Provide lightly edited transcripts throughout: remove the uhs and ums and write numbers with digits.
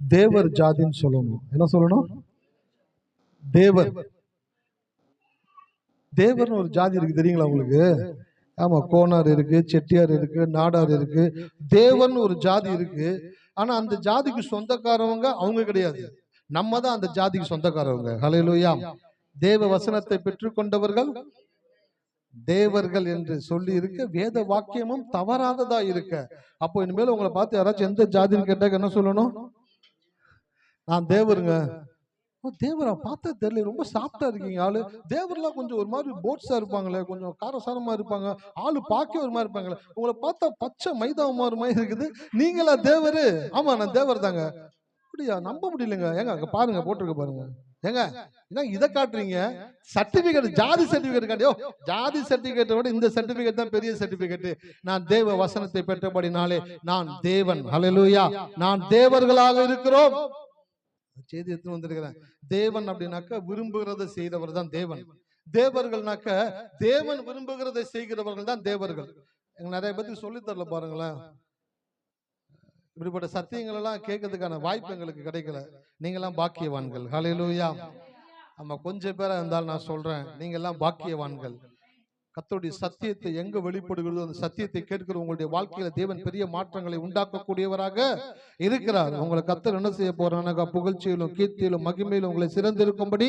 தேவர் ஜாதின்னு சொல்லணும். என்ன சொல்லணும்? தேவர். தேவர்னு ஒரு ஜாதி இருக்கு, தெரியுங்களா உங்களுக்கு? ஆமா, கோனார் இருக்கு, செட்டியார் இருக்கு, நாடார் இருக்கு. தேவன் ஒரு ஜாதி இருக்கு. ஆனா அந்த ஜாதிக்கு சொந்தக்காரவங்க அவங்க கிடையாது. நம்ம தான் அந்த ஜாதிக்கு சொந்தக்காரவங்க. ஹல்லேலூயா. தேவ வசனத்தை பெற்றுக்கொண்டவர்கள் தேவர்கள் என்று சொல்லி இருக்க, வேத வாக்கியமும் தவறாததா இருக்க. அப்போ இனிமேல் உங்களை பார்த்து யாராச்சும் எந்த ஜாதின்னு கேட்டாக்க என்ன சொல்லணும்? நான் தேவருங்க. தேவரா பார்த்தா தெரியல, ரொம்ப சாஃப்டா இருக்கீங்க ஆளு. தேவர்லாம் கொஞ்சம் ஒரு மாதிரி போட்ஸா இருப்பாங்களே, கொஞ்சம் காரசாரமா இருப்பாங்க, ஆளு பார்க்க ஒரு மாதிரி இருப்பாங்களே, உங்களை பார்த்தா பச்சை மைதா மாதிரி இருக்குது, நீங்களா தேவரு? ஆமா, நான் தேவர் தாங்க. அப்படியா? நம்ப முடியலங்க. ஏங்க அங்க பாருங்க, போட்டிருக்க பாருங்க. ஏங்க இதை காட்டுறீங்க? சர்டிபிகேட், ஜாதி சர்டிபிகேட் காட்டியோ. ஜாதி சர்டிபிகேட் விட இந்த சர்டிபிகேட் தான் பெரிய சர்டிபிகேட். நான் தேவ வசனத்தை பெற்றபடினாலே நான் தேவன். ஹல்லேலூயா. நான் தேவர்களாக இருக்கிறோம். செய்தி எடுத்து வந்திருக்கிறேன். தேவன் அப்படின்னாக்க விரும்புகிறதை செய்கிறவர் தான் தேவன். தேவர்கள்னாக்க தேவன் விரும்புகிறதை செய்கிறவர்கள் தான் தேவர்கள். நிறைய பேருக்கு சொல்லி தரல பாருங்களேன். இப்படிப்பட்ட சத்தியங்கள் எல்லாம் கேட்கறதுக்கான வாய்ப்பு எங்களுக்கு கிடைக்கல. நீங்க எல்லாம் பாக்கியவான்கள். ஹல்லேலூயா. ஆமா, கொஞ்சம் பேரா இருந்தாலும் நான் சொல்றேன், நீங்க எல்லாம் பாக்கியவான்கள். கர்த்தருடைய சத்தியத்தை எங்க வெளிப்படுகிறதோ அந்த சத்தியத்தை கேட்கிற உங்களுடைய வாழ்க்கையில தேவன் பெரிய மாற்றங்களை உண்டாக்கக்கூடியவராக இருக்கிறார். உங்களை கர்த்தர் என்ன செய்ய போறாங்க? புகழ்ச்சியிலும் கீர்த்தியிலும் மகிமையிலும் உங்களை சிறந்திருக்கும்படி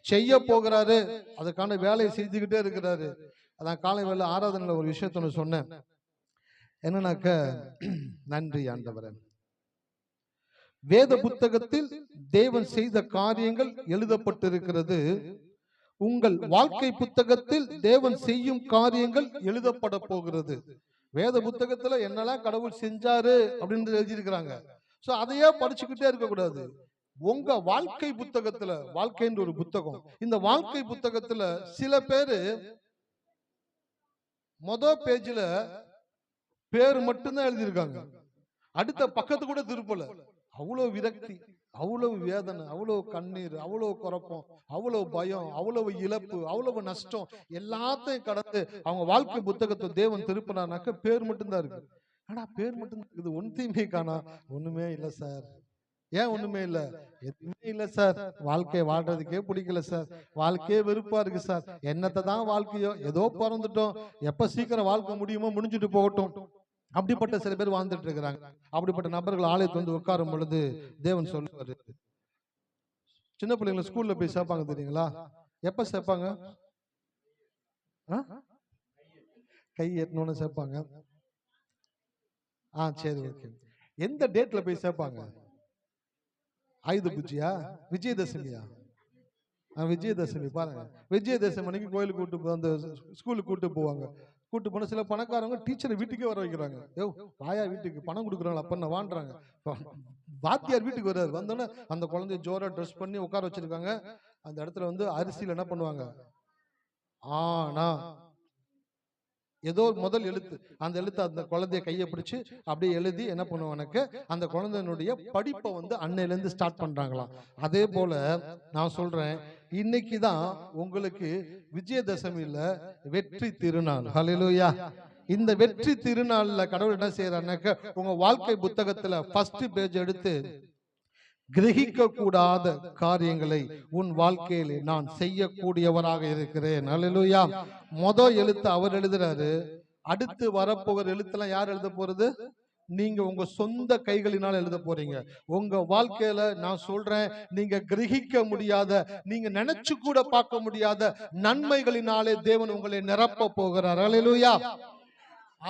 செய்ய போகிறாரு. அதுக்கான வேலையை செஞ்சுக்கிட்டே இருக்கிறாரு. அதான் காலை வேளை ஆராதனையில ஒரு விஷயத்த சொன்னேன். என்னன்னாக்க, நன்றி ஆண்டவரே, வேத புத்தகத்தில் தேவன் செய்த காரியங்கள் எழுதப்பட்டிருக்கிறது. உங்கள் வாழ்க்கை புத்தகத்தில் தேவன் செய்யும் காரியங்கள் எழுதப்பட போகிறது. வேத புத்தகத்துல என்னெல்லாம் கடவுள் செஞ்சாரு அப்படின்னு எழுதியிருக்கிறாங்க. சோ அதையே படிச்சுக்கிட்டே இருக்க கூடாது. உங்க வாழ்க்கை புத்தகத்துல, வாழ்க்கைன்ற ஒரு புத்தகம், இந்த வாழ்க்கை புத்தகத்துல சில பேரு பேஜ்ல பேர் மட்டும்தான் எழுதியிருக்காங்க, அடுத்த பக்கத்து கூட திருப்பல. அவ்வளவு விரக்தி, அவ்வளவு வேதனை, அவ்வளவு கண்ணீர், அவ்வளவு குழப்பம், அவ்வளவு பயம், அவ்வளவு இழப்பு, அவ்வளவு நஷ்டம் எல்லாத்தையும் கடந்து அவங்க வாழ்க்கை புத்தகத்தை தேவன் திருப்பினாக்க பேர் மட்டும்தான் இருக்கு. ஆனா பேர் மட்டும் இது ஒன்றையுமே காணா. ஒண்ணுமே இல்ல சார். ஏன் ஒண்ணுமே இல்ல? எதுவுமே இல்ல சார். வாழ்க்கையை வாழ்றதுக்கே பிடிக்கல சார். வாழ்க்கையே வெறுப்பா இருக்கு சார். என்னத்தை தான் வாழ்க்கையோ, ஏதோ பிறந்துட்டோம், எப்ப சீக்கிரம் வாழ்க்கை முடியுமோ முடிஞ்சுட்டு போகட்டும், அப்படிப்பட்ட சில பேர் வாழ்ந்துட்டு இருக்கிறாங்க. அப்படிப்பட்ட நபர்கள் ஆலயத்தை வந்து உட்காரும் பொழுது தேவன் சொல்லுவாரு, சின்ன பிள்ளைங்களை ஸ்கூல்ல போய் சேர்ப்பாங்க தெரியுங்களா? எப்ப சேர்ப்பாங்க? கை எட்டணும்னு சேர்ப்பாங்க. சரி, ஓகே. எந்த டேட்ல போய் சேர்ப்பாங்க? ஆயுத பூஜையா, விஜயதசமியா? விஜயதசமி. பாருங்க, விஜயதசமி அன்னைக்கு கோயிலுக்கு கூட்டு, அந்த ஸ்கூலுக்கு கூட்டு போவாங்க. கூட்டு போன சில பணக்காரங்க டீச்சரை வீட்டுக்கே வர வைக்கிறாங்க. வாயா வீட்டுக்கு, பணம் கொடுக்குறாங்க அப்ப வாண்டுறாங்க. வாத்தியார் வீட்டுக்கு வர்றாரு. வந்தோடனே அந்த குழந்தைய ஜோரா ட்ரெஸ் பண்ணி உட்கார வச்சிருக்காங்க. அந்த இடத்துல வந்து அரிசியில என்ன பண்ணுவாங்க? ஆனா ஏதோ முதல் எழுத்து, அந்த எழுத்து அந்த குழந்தைய கையை பிடிச்சு அப்படியே எழுதி என்ன பண்ணுவானுக்கு, அந்த குழந்தையினுடைய படிப்பை வந்து அன்னையில இருந்து ஸ்டார்ட் பண்றாங்களாம். அதே போல நான் சொல்றேன், இன்னைக்குதான் உங்களுக்கு விஜயதசமியில வெற்றி திருநாள். ஹல்லேலூயா. இந்த வெற்றி திருநாள்ல கடவுள் என்ன செய்யறாருனாக்க, உங்க வாழ்க்கை புத்தகத்துல ஃபர்ஸ்ட் பேஜ் எடுத்து, கிரகிக்க கூடாத காரியங்களை உன் வாழ்க்கையிலே நான் செய்யக்கூடியவராக இருக்கிறேன். ஹல்லேலூயா. முதல் எழுத்து அவர் எழுதுறாரு, அடுத்து வரப்போகிற எழுத்தெல்லாம் யார் எழுத போறது? நீங்க உங்க சொந்த கைகளினால் எழுத போறீங்க. உங்க வாழ்க்கையில நான் சொல்றேன், நீங்க கிரகிக்க முடியாத, நீங்க நினைச்சு கூட பார்க்க முடியாத நன்மைகளினாலே தேவன் உங்களை நிரப்ப போகிறார். ஹல்லேலூயா.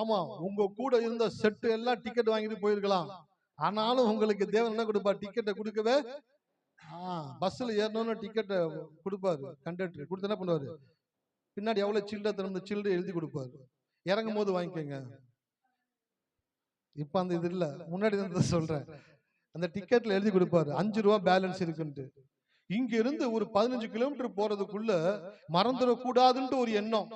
ஆமா, உங்க கூட இருந்த செட்டு எல்லாம் டிக்கெட் வாங்கிட்டு போயிருக்கலாம். ஆனாலும் உங்களுக்கு தேவன் என்ன கொடுப்பார்? டிக்கெட்டை கொடுக்கவே, பஸ்ல ஏறணும்னு டிக்கெட்டை கொடுப்பாரு. கண்டக்டர் கொடுத்து என்ன பண்ணுவாரு? பின்னாடி எவ்வளவு சில்லறை திறந்த சில்லறை எழுதி கொடுப்பாரு. இறங்கும் போது வாங்கிக்கோங்க. இப்ப அந்த இது இல்ல, முன்னாடி தான் சொல்றேன். அந்த டிக்கெட்ல எழுதி கொடுப்பாரு 5 ரூபா பேலன்ஸ் இருக்குன்ட்டு. இங்க இருந்து ஒரு 15 கிலோமீட்டர் போறதுக்குள்ள மறந்துடக்கூடாதுன்ட்டு ஒரு எண்ணம்,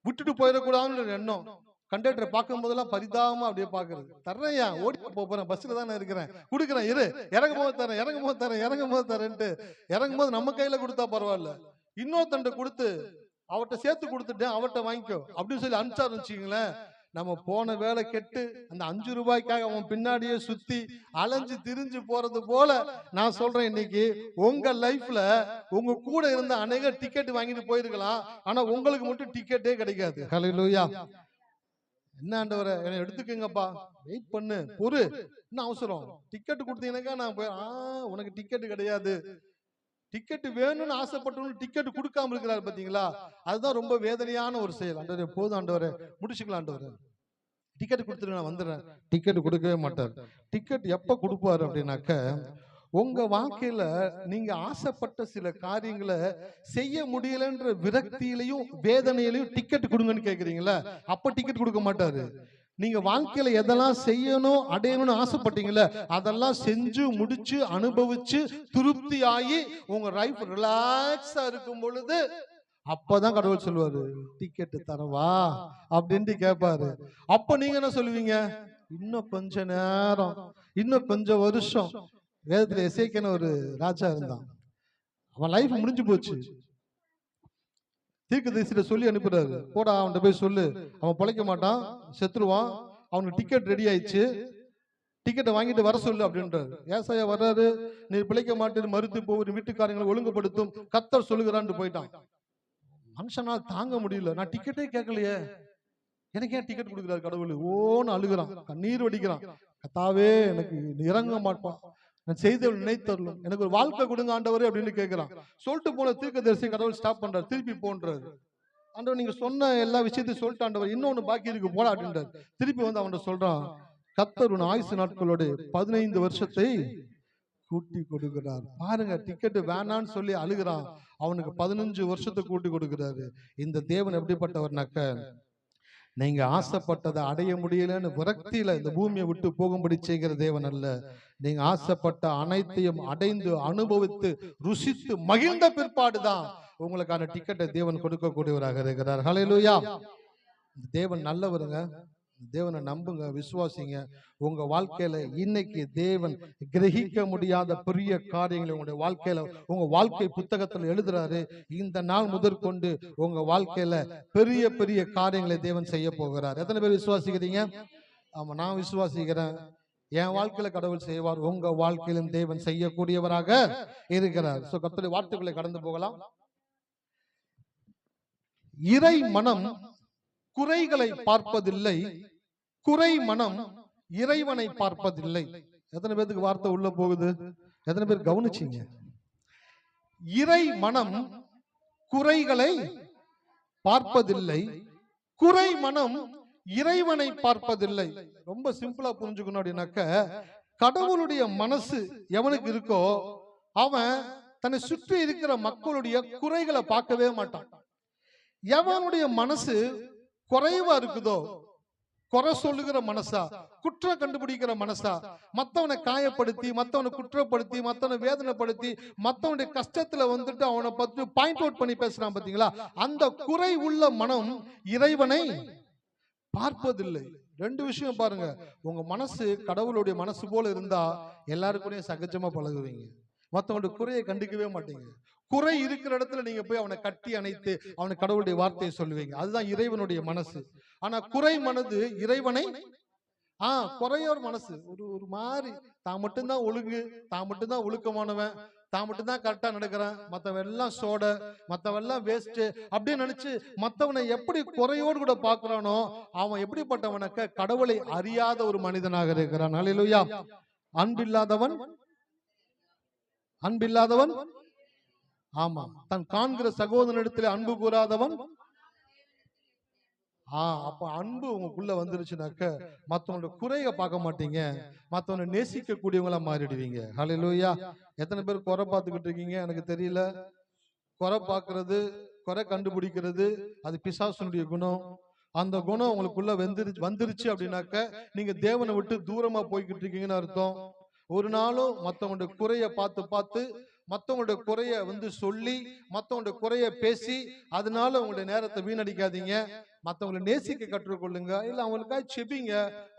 விட்டுட்டு போயிடக்கூடாதுன்னு ஒரு எண்ணம். கண்டக்டரை பார்க்கும் போதெல்லாம் பரிதாபமா அப்படியே பாக்குறது. தர்றையா, ஓடி போறேன், பஸ்ல தானே இருக்கிறேன், குடுக்கிறேன், இரு, இறங்கும் போது தரேன், இறங்கும் போது தரேன், இறங்கும் போது தரேன்ட்டு இறங்கும் போது நம்ம கையில கொடுத்தா பரவாயில்ல, இன்னொருத்தண்ட கொடுத்து அவர்கிட்ட சேர்த்து கொடுத்துட்டேன், அவர்கிட்ட வாங்கிக்கோ அப்படின்னு சொல்லி அனுப்பிச்சாரு வச்சுக்கீங்களேன். நம்ம போன வேலை கெட்டு அந்த 5 ரூபாய்க்காக அவன் பின்னாடியே சுத்தி அலைஞ்சு திரிஞ்சு போறது போல நான் சொல்றேன், இன்னைக்கு உங்க லைஃப்ல உங்க கூட இருந்த அநேக டிக்கெட் வாங்கிட்டு போயிருக்கலாம், ஆனா உங்களுக்கு மட்டும் டிக்கெட்டே கிடைக்காது. ஹல்லேலூயா. என்ன ஆண்டவரே, என்னை எடுத்துக்கங்கப்பா, வெயிட் பண்ணு, பொறு, என்ன அவசரம், டிக்கெட் கொடுத்தீங்கன்னாக்கா நான் போய் உனக்கு டிக்கெட் கிடையாது. டிக்கெட் வேணும்னு ஆசைப்பட்டவங்க டிக்கெட் கொடுக்காம இருக்கிறாரு பாத்தீங்களா? அதுதான் ரொம்ப வேதனையான ஒரு செயல். ஆண்டவரே போதும் ஆண்டவரே, முடிச்சுக்கலாம் ஆண்டவரே, டிக்கெட் கொடுத்துட்டு நான் வந்துடுறேன். டிக்கெட் கொடுக்கவே மாட்டார். டிக்கெட் எப்ப கொடுப்பாரு அப்படின்னாக்க, உங்க வாழ்க்கையில நீங்க ஆசைப்பட்ட சில காரியங்களை செய்ய முடியலன்ற விரக்தியிலையும் வேதனையிலையும் டிக்கெட் கொடுங்கன்னு கேக்குறீங்களா, அப்ப டிக்கெட் கொடுக்க மாட்டாரு. நீங்க வாழ்க்கையில எதெல்லாம் செய்யணும் அடையணும்னு ஆசைப்பட்டீங்களா, அதெல்லாம் செஞ்சு முடிச்சு அனுபவிச்சு திருப்தி ஆகி உங்க லைஃப் ரிலாக்ஸா இருக்கும் பொழுது அப்பதான் கடவுள் சொல்லுவாரு, டிக்கெட் தரவா அப்படின்ட்டு கேட்பாரு. அப்ப நீங்க என்ன சொல்லுவீங்க, இன்னும் கொஞ்ச நேரம், இன்னும் கொஞ்சம் வருஷம். வேதத்துல எசேக்கியேல்னு ஒரு ராஜா இருந்தான், அவன் லைஃப் முடிஞ்சு போச்சு. தீர்க்கதரிசிட்ட சொல்லி அனுப்புறாரு, போடா அவன்கிட்ட போய் சொல்லு, அவன் பிழைக்க மாட்டான், செத்துருவான், அவனுக்கு டிக்கெட் ரெடி ஆயிடுச்சு, டிக்கெட்டை வாங்கிட்டு வர சொல்லு அப்படின்றாரு. ஏசாயா வர்றாரு, நீ பிழைக்க மாட்டேன்னு மறுத்து போய் வீட்டுக்காரங்களை ஒழுங்குபடுத்தும் கர்த்தர் சொல்லுகிறான்னு போயிட்டான். மனுஷனால் தாங்க முடியல, நான் டிக்கெட்டே கேட்கலையே, எனக்கு ஏன் டிக்கெட் கொடுக்குறாரு கடவுள், ஓன்னு அழுகிறான், கண்ணீர் வடிக்கிறான். கர்த்தாவே எனக்கு இறங்க மாட்டான், நான் செய்தவள் நினைத்தரலும், எனக்கு ஒரு வாழ்க்கை கொடுங்க ஆண்டவரே அப்படின்னு கேட்கிறான். சொல்லிட்டு போன தீர்க்கதரிசி கடவுள் ஸ்டாப் பண்றாரு, திருப்பி போன்றாரு. ஆண்டவர் நீங்க சொன்ன எல்லா விஷயத்தையும் சொல்லிட்டு ஆண்டவர், இன்னொன்னு பாக்கி இருக்கு போடா அப்படின்றாரு. திருப்பி வந்து அவன் சொல்றான், கர்த்தர் உன் ஆயுசு நாட்களோடு 15 வருஷத்தை கூட்டி கொடுக்கிறார். பாருங்க, டிக்கெட் வேணான்னு சொல்லி அழுகிறான், அவனுக்கு 15 வருஷத்தை கூட்டி கொடுக்கிறாரு. இந்த தேவன் எப்படிப்பட்டவர்னாக்க, நீங்க ஆசைப்பட்டதை அடைய முடியலன்னு விரக்தியில இந்த பூமியை விட்டு போகும்படி செய்கிற தேவன் அல்ல. நீங்க ஆசைப்பட்ட அனைத்தையும் அடைந்து அனுபவித்து ருசித்து மகிழ்ந்த பிற்பாடுதான் உங்களுக்கான டிக்கெட்டை தேவன் கொடுக்கக்கூடியவராக இருக்கிறார். ஹல்லேலூயா. தேவன் நல்லவருங்க, தேவனை நம்புங்க, விசுவாசிங்க. உங்க வாழ்க்கையில இன்னைக்கு தேவன் கிரகிக்க முடியாத பெரிய காரியங்களை உங்களுடைய வாழ்க்கையில, உங்க வாழ்க்கை புத்தகத்துல எழுதுறாரு. இந்த நாள் முதற்கொண்டு உங்க வாழ்க்கையில பெரிய பெரிய காரியங்களை தேவன் செய்ய போகிறார். எத்தனை பேர் விசுவாசிக்கிறீங்க? ஆமா, நான் விசுவாசிக்கிறேன். என் வாழ்க்கையில கடவுள் செய்வார், உங்க வாழ்க்கையிலும் தேவன் செய்யக்கூடியவராக இருக்கிறார். சோ கர்த்தருடைய வார்த்தைகளை கடந்து போகலாம். இறை மனம் குறைகளை பார்ப்பதில்லை, குறை மனம் இறைவனை பார்ப்பதில்லை. எத்தனை பேருக்கு வார்த்தை உள்ள போகுது? எத்தனை பேர் கவனிச்சீங்க? இறை மனம் குறைகளை பார்ப்பதில்லை, குறை மனம் இறைவனை பார்ப்பதில்லை. ரொம்ப சிம்பிளா புரிஞ்சுக்கணும் அப்படின்னாக்க, கடவுளுடைய மனசு எவனுக்கு இருக்கோ அவன் தன்னை சுற்றி இருக்கிற மக்களுடைய குறைகளை பார்க்கவே மாட்டான். எவனுடைய மனசு குறைவா இருக்குதோ, குறை சொல்லுகிற மனசா, குற்றம் கண்டுபிடிக்கிற மனசா, மத்தவனை காயப்படுத்தி, மத்தவனை குற்றப்படுத்தி, மத்தவனை வேதனைப்படுத்தி, மத்தவனுடைய கஷ்டத்துல வந்துட்டு அவனை பத்தி பாயிண்ட் அவுட் பண்ணி பேசுறான் பாத்தீங்களா, அந்த குறை உள்ள மனம் இறைவனை பார்ப்பதில்லை. ரெண்டு விஷயம் பாருங்க, உங்க மனசு கடவுளுடைய மனசு போல இருந்தா எல்லாருக்கும் சகஜமா பழகுவீங்க, மத்தவங்களுடைய குறையை கண்டுக்கவே மாட்டீங்க. குறை இருக்கிற இடத்துல நீங்க போய் அவனை கட்டி அணைத்து அவனுக்கு கடவுளுடைய வார்த்தையை சொல்லுவீங்க. அதுதான் இறைவனுடைய மனசு. ஆனா குறை மனது இறைவனை குறையோர் மனசு ஒரு மாதிரி, தான் மட்டும்தான் ஒழுங்கு, தான் மட்டும்தான் ஒழுக்கமானவன், தான் மட்டும்தான் கரெக்டா நடக்கிறான், மத்தவன் எல்லாம் சோட, மத்தவன் எல்லாம் வேஸ்ட் அப்படின்னு நினைச்சு மத்தவனை எப்படி குறையோடு கூட பாக்குறானோ அவன் எப்படிப்பட்டவனுக்கு கடவுளை அறியாத ஒரு மனிதனாக இருக்கிறான். ஹல்லேலூயா. அன்பில்லாதவன், அன்பில்லாதவன், ஆமா, தன் காண்கிற சகோதரனிடத்திலே அன்பு கூறாதவன். அப்ப அன்பு உங்களுக்குள்ள வந்துருச்சுனாக்க மத்தவங்களோட குறைய பார்க்க மாட்டீங்க, மத்தவனை நேசிக்க கூடியவங்களா மாறிடுவீங்க. ஹல்லேலூயா. எத்தனை பேர் குறை பார்த்துக்கிட்டு இருக்கீங்க எனக்கு தெரியல. குறை பார்க்கறது, குறை கண்டுபிடிக்கிறது அது பிசாசுனுடைய குணம். அந்த குணம் உங்களுக்குள்ள வந்துருச்சு அப்படின்னாக்க நீங்க தேவனை விட்டு தூரமா போய்கிட்டு இருக்கீங்கன்னு அர்த்தம். ஒரு நாளும் மத்தவங்களுடைய குறைய பார்த்து பார்த்து, மத்தவங்களுடைய குறைய சொல்லி, மத்தவங்களுடைய குறைய பேசி அதனால உங்களுடைய நேரத்தை வீணடிக்காதீங்க. மத்தவங்களை நேசிக்க கற்றுக்கொள்ளுங்க, இல்ல அவங்களுக்காக செபிங்க.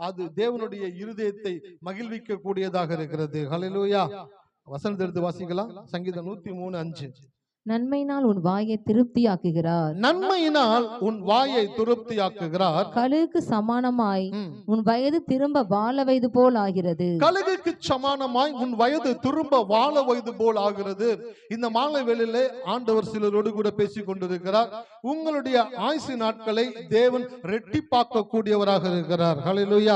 அது தேவனுடைய இருதயத்தை மகிழ்விக்க கூடியதாக இருக்கிறது. ஹல்லேலூயா. வசனத்தை எடுத்து வாசிக்கலாம். சங்கீதம் 103:5. நன்மையினால் உன் வாயை திருப்தியாக்குகிறார். நன்மையினால் உன் வாயை திருப்தியாக்குகிறார். கழுகுக்கு சமானமாய் உன் வயது திரும்ப வாழ வயது போல் ஆகிறது. கழுகுக்கு சமானமாய் உன் வயது திரும்ப வாழ வயது போல் ஆகிறது. இந்த மாலை வேளையிலே ஆண்டவர் சிலரோடு கூட பேசிக் கொண்டிருக்கிறார். உங்களுடைய ஆயுசு நாட்களை தேவன் ரெட்டிப்பாக்க கூடியவராக இருக்கிறார். ஹல்லேலூயா.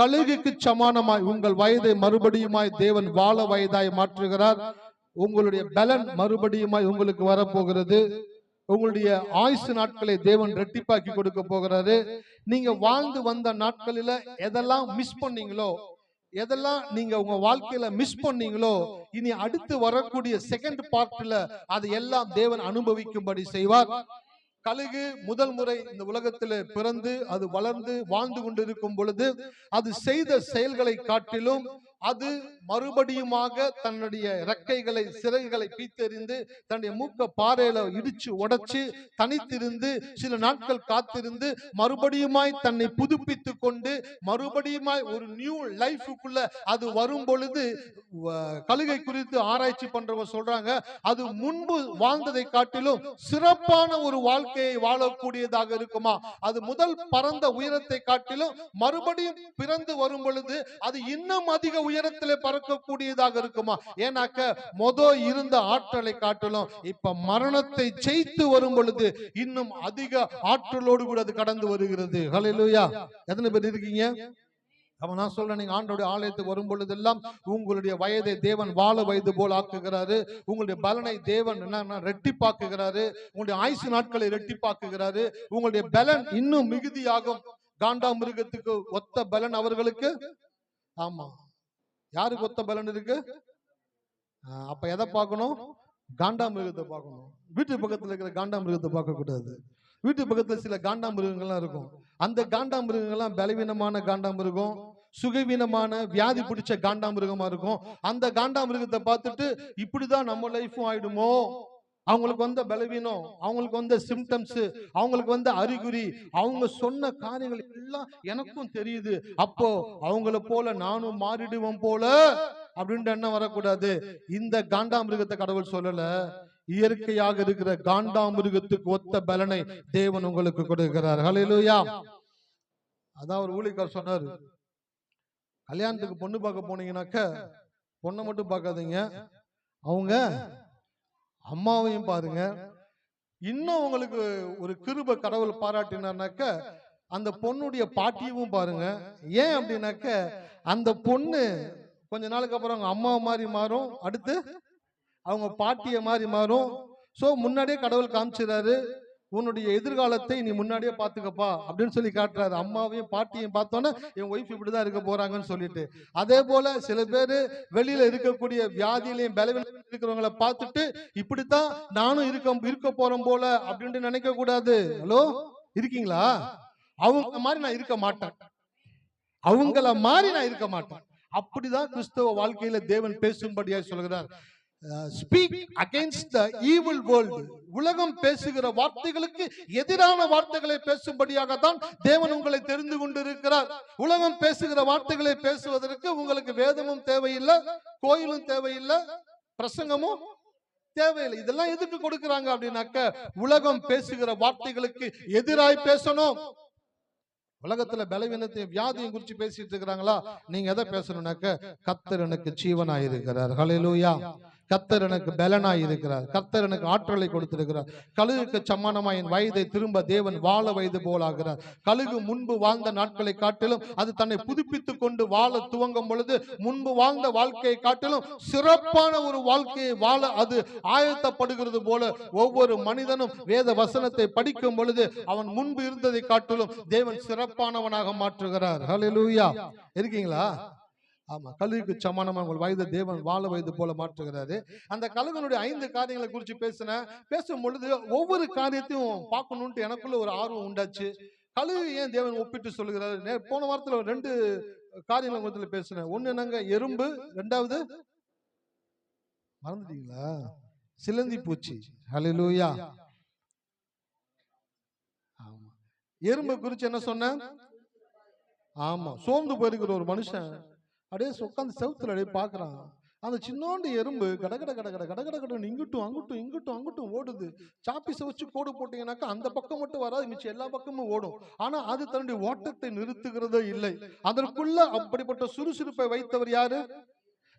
கழுகுக்கு சமானமாய் உங்கள் வயதை மறுபடியுமாய் தேவன் வாழ வயதாய் மாற்றுகிறார். உங்களுடைய பலன் மறுபடியுமாய் உங்களுக்கு வரப்போகிறது. உங்களுடைய ஆயுசு நாட்களை தேவன் ரெட்டிப்பாக்கி கொடுக்க போகிறாரு. நீங்க வாழ்ந்து வந்த நாட்களில எதெல்லாம் மிஸ் பண்ணீங்களோ, எதெல்லாம் நீங்க உங்க வாழ்க்கையில மிஸ் பண்ணீங்களோ, இனி அடுத்து வரக்கூடிய செகண்ட் பார்ட்ல அது எல்லாம் தேவன் அனுபவிக்கும்படி செய்வார். கழுகு முதல் முறை இந்த உலகத்தில் பிறந்து அது வளர்ந்து வாழ்ந்து கொண்டிருக்கும் பொழுது அது செய்த செயல்களை காட்டிலும் அது மறுபடியுமாக தன்னுடைய ரெக்கைகளை சிறகுகளை பீத்தெறிந்து தன்னுடைய மூக்க பாறையில இடிச்சு உடைச்சு தனித்திருந்து சில நாட்கள் காத்திருந்து மறுபடியுமாய் தன்னை புதுப்பித்து கொண்டு மறுபடியுமாய் ஒரு நியூ லைஃபுக்குள்ள அது வரும் பொழுது கழுகை குறித்து ஆராய்ச்சி பண்றவங்க சொல்றாங்க, அது முன்பு வாழ்ந்ததை காட்டிலும் சிறப்பான ஒரு வாழ்க்கையை வாழக்கூடியதாக இருக்குமா. அது முதல் பறந்த உயரத்தை காட்டிலும் மறுபடியும் பிறந்து வரும் பொழுது அது இன்னும் அதிக உயரத்திலே பறக்கக்கூடியதாக இருக்குமா. ஏனாக்க இருந்த ஆற்றலை காட்டிலும் இப்ப மரணத்தை ஜெயித்து வரும் பொழுது இன்னும் அதிக ஆற்றலோடு கூட அது கடந்து வருகிறது. ஹல்லேலூயா. எத்தனை பேர் இருக்கீங்க? அப்ப நான் சொல்றேன், நீங்க ஆண்டோட ஆலயத்துக்கு வரும் பொழுதெல்லாம் உங்களுடைய வயதை தேவன் வாழ வயது போல் ஆக்குகிறாரு. உங்களுடைய பலனை தேவன் என்ன ரெட்டிப்பாக்குகிறாரு. உங்களுடைய ஆயுசு நாட்களை ரெட்டிப்பாக்குகிறாரு. உங்களுடைய பலன் இன்னும் மிகுதியாகும். காண்டா மிருகத்துக்கு ஒத்த பலன் அவர்களுக்கு. ஆமா, யாருக்கு ஒத்த பலன் இருக்கு? அப்ப எதை பார்க்கணும்? காண்டா மிருகத்தை பார்க்கணும். வீட்டு பக்கத்துல இருக்கிற காண்டா மிருகத்தை பார்க்க கூடாது. வீட்டு பக்கத்துல சில காண்டா மிருகங்கள்லாம் இருக்கும். அந்த காண்டா மிருகங்கள்லாம் பலவீனமான காண்டா மிருகம், சுகவீனமான வியாதி பிடிச்ச காண்டா மிருகமா இருக்கும். அந்த காண்டா மிருகத்தை பார்த்துட்டு இப்படிதான் நம்ம லைஃபும் ஆயிடுமோ, அவங்களுக்கு வந்த பலவீனம், அவங்களுக்கு வந்த சிம்டம்ஸ், அவங்களுக்கு வந்த அறிகுறி, அவங்க சொன்ன காரியங்கள் எல்லாம் எனக்கும் தெரியுது, அப்போ அவங்கள போல நானும் மாறிடுவோம் போல அப்படின்ற எண்ணம் வரக்கூடாது. இந்த காண்டாமிருகத்தை கடவுள் சொல்லல, இயற்கையாக இருக்கிற காண்டாமிருகத்துக்கு ஒத்த பலனை தேவன் உங்களுக்கு கொடுக்கிறார். ஹல்லேலூயா. அதான் ஒரு ஊழியக்காரர் சொன்னாரு, கல்யாணத்துக்கு பொண்ணு பார்க்க போனீங்கன்னாக்க பொண்ணை மட்டும் பார்க்காதீங்க, அவங்க அம்மாவையும் பாருங்க. இன்னும் உங்களுக்கு ஒரு கிருபை கடவுள் பாராட்டினாக்க அந்த பொண்ணுடைய பாட்டியும் பாருங்க. ஏன் அப்படின்னாக்க அந்த பொண்ணு கொஞ்ச நாளுக்கு அப்புறம் அவங்க அம்மா மாதிரி மாறும், அடுத்து அவங்க பாட்டிய மாதிரி மாறும். சோ முன்னாடியே கடவுள் காமிச்சிடாரு, உன்னுடைய எதிர்காலத்தை நீ முன்னாடியே பாத்துக்கப்பா அப்படின்னு சொல்லி காட்டுறாரு. அம்மாவையும் பாட்டியும் பார்த்தோன்னா என் ஒய்ஃப் இப்படிதான் இருக்க போறாங்கன்னு சொல்லிட்டு. அதே போல சில பேரு வெளியில இருக்கக்கூடிய வியாதியிலையும் பலவீனம் இருக்கிறவங்களை பார்த்துட்டு இப்படித்தான் நானும் இருக்க போறோம் போல அப்படின்ட்டு நினைக்க கூடாது. ஹலோ, இருக்கீங்களா? அவங்க மாதிரி நான் இருக்க மாட்டேன், அவங்கள மாதிரி நான் இருக்க மாட்டேன். அப்படிதான் கிறிஸ்தவ வாழ்க்கையில தேவன் பேசும்படியா சொல்கிறார். Speak against the evil world. உலகம் பேசுகிற வார்த்தைகளுக்கு எதிரான வார்த்தைகளை பேசும்படியாக தான் தேவன் உங்களை தெரிந்து கொண்டிருக்கிறார். உலகம் பேசுகிற வார்த்தைகளை பேசுவதற்கு உங்களுக்கு வேதமும் தேவையில்லை, கோயிலும் தேவையில்லை, பிரசங்கமும் தேவையில்லை. இதெல்லாம் எதுக்கு கொடுக்கிறாங்க அப்படின்னாக்க உலகம் பேசுகிற வார்த்தைகளுக்கு எதிராய் பேசணும். உலகத்துல பலவீனத்தையும் வியாதியும் குறிச்சு பேசிட்டு இருக்கிறாங்களா, நீங்க எதை பேசணும்னாக்க கர்த்தர் எனக்கு ஜீவனாயிருக்கிறார். ஹல்லேலூயா. கர்த்தர் எனக்கு பலனாய் இருக்கிறார், கர்த்தர் எனக்கு ஆற்றலை கொடுத்திருக்கிறார். கழுகுக்கு சமானமாய் என் வயதை திரும்ப தேவன் வாழ வயது போலாகிறார். கழுகு முன்பு வாழ்ந்த நாட்களை காட்டிலும் அது தன்னை புதுப்பித்துக் கொண்டு வாழ துவங்கும் பொழுது முன்பு வாழ்ந்த வாழ்க்கையை காட்டிலும் சிறப்பான ஒரு வாழ்க்கையை வாழ அது ஆயத்தப்படுகிறது போல ஒவ்வொரு மனிதனும் வேத வசனத்தை படிக்கும் பொழுது அவன் முன்பு இருந்ததை காட்டிலும் தேவன் சிறப்பானவனாக மாற்றுகிறார். ஹல்லேலூயா. இருக்கீங்களா? ஆமா, கழுகுக்கு சமானமா உங்கள் வயது தேவன் வாழ வயது போல மாற்றுகிறாரு. அந்த கழுகனுடைய 5 காரியங்களை குறித்து பேசும் பொழுது ஒவ்வொரு காரியத்தையும் பார்க்கணும்னு எனக்குள்ள ஒரு ஆர்வம் உண்டாச்சு. கழுகு ஏன் தேவன் ஒப்பிட்டு சொல்லுகிறாரு? போன வாரத்துல 2 காரியங்களை பேசினேன். ஒண்ணு என்னங்க, எறும்பு. 2வது மறந்துட்டீங்களா? சிலந்தி பூச்சி. ஹல்லேலூயா. ஆமா, எறும்பு குறிச்சு என்ன சொன்ன? ஆமா, சோர்ந்து போயிருக்கிற ஒரு மனுஷன் அப்படியே உட்காந்து செவுத்துல அப்படியே பாக்குறான். அந்த சின்னோண்டு எறும்பு கடகட கடகட கடகட கடன்னு இங்கிட்டும் அங்கிட்டும் இங்கிட்டும் அங்கிட்டும் ஓடுது. சாப்பீஸை வச்சு கோடு போட்டீங்கன்னாக்கா அந்த பக்கம் மட்டும் வராது, மிச்சம் எல்லா பக்கமும் ஓடும். ஆனா அது தன்னுடைய ஓட்டத்தை நிறுத்துகிறதே இல்லை. அதற்குள்ள அப்படிப்பட்ட சுறுசுறுப்பை வைத்தவர் யாரு?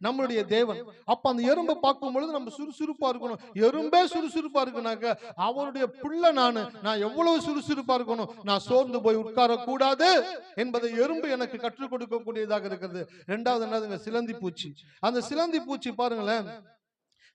நம்மளுடைய தேவன். அப்ப அந்த எறும்பை பார்க்கும் பொழுது நம்ம சுறுசுறுப்பா இருக்கணும். எறும்பே சுறுசுறுப்பா இருக்குனாக்க அவருடைய பிள்ளை நான் எவ்வளவு சுறுசுறுப்பா இருக்கணும். நான் சோர்ந்து போய் உட்கார கூடாது என்பதை எறும்பு எனக்கு கற்றுக் கொடுக்கக்கூடியதாக இருக்கிறது. இரண்டாவது என்னதுங்க? சிலந்தி பூச்சி. அந்த சிலந்தி பூச்சி பாருங்களேன்,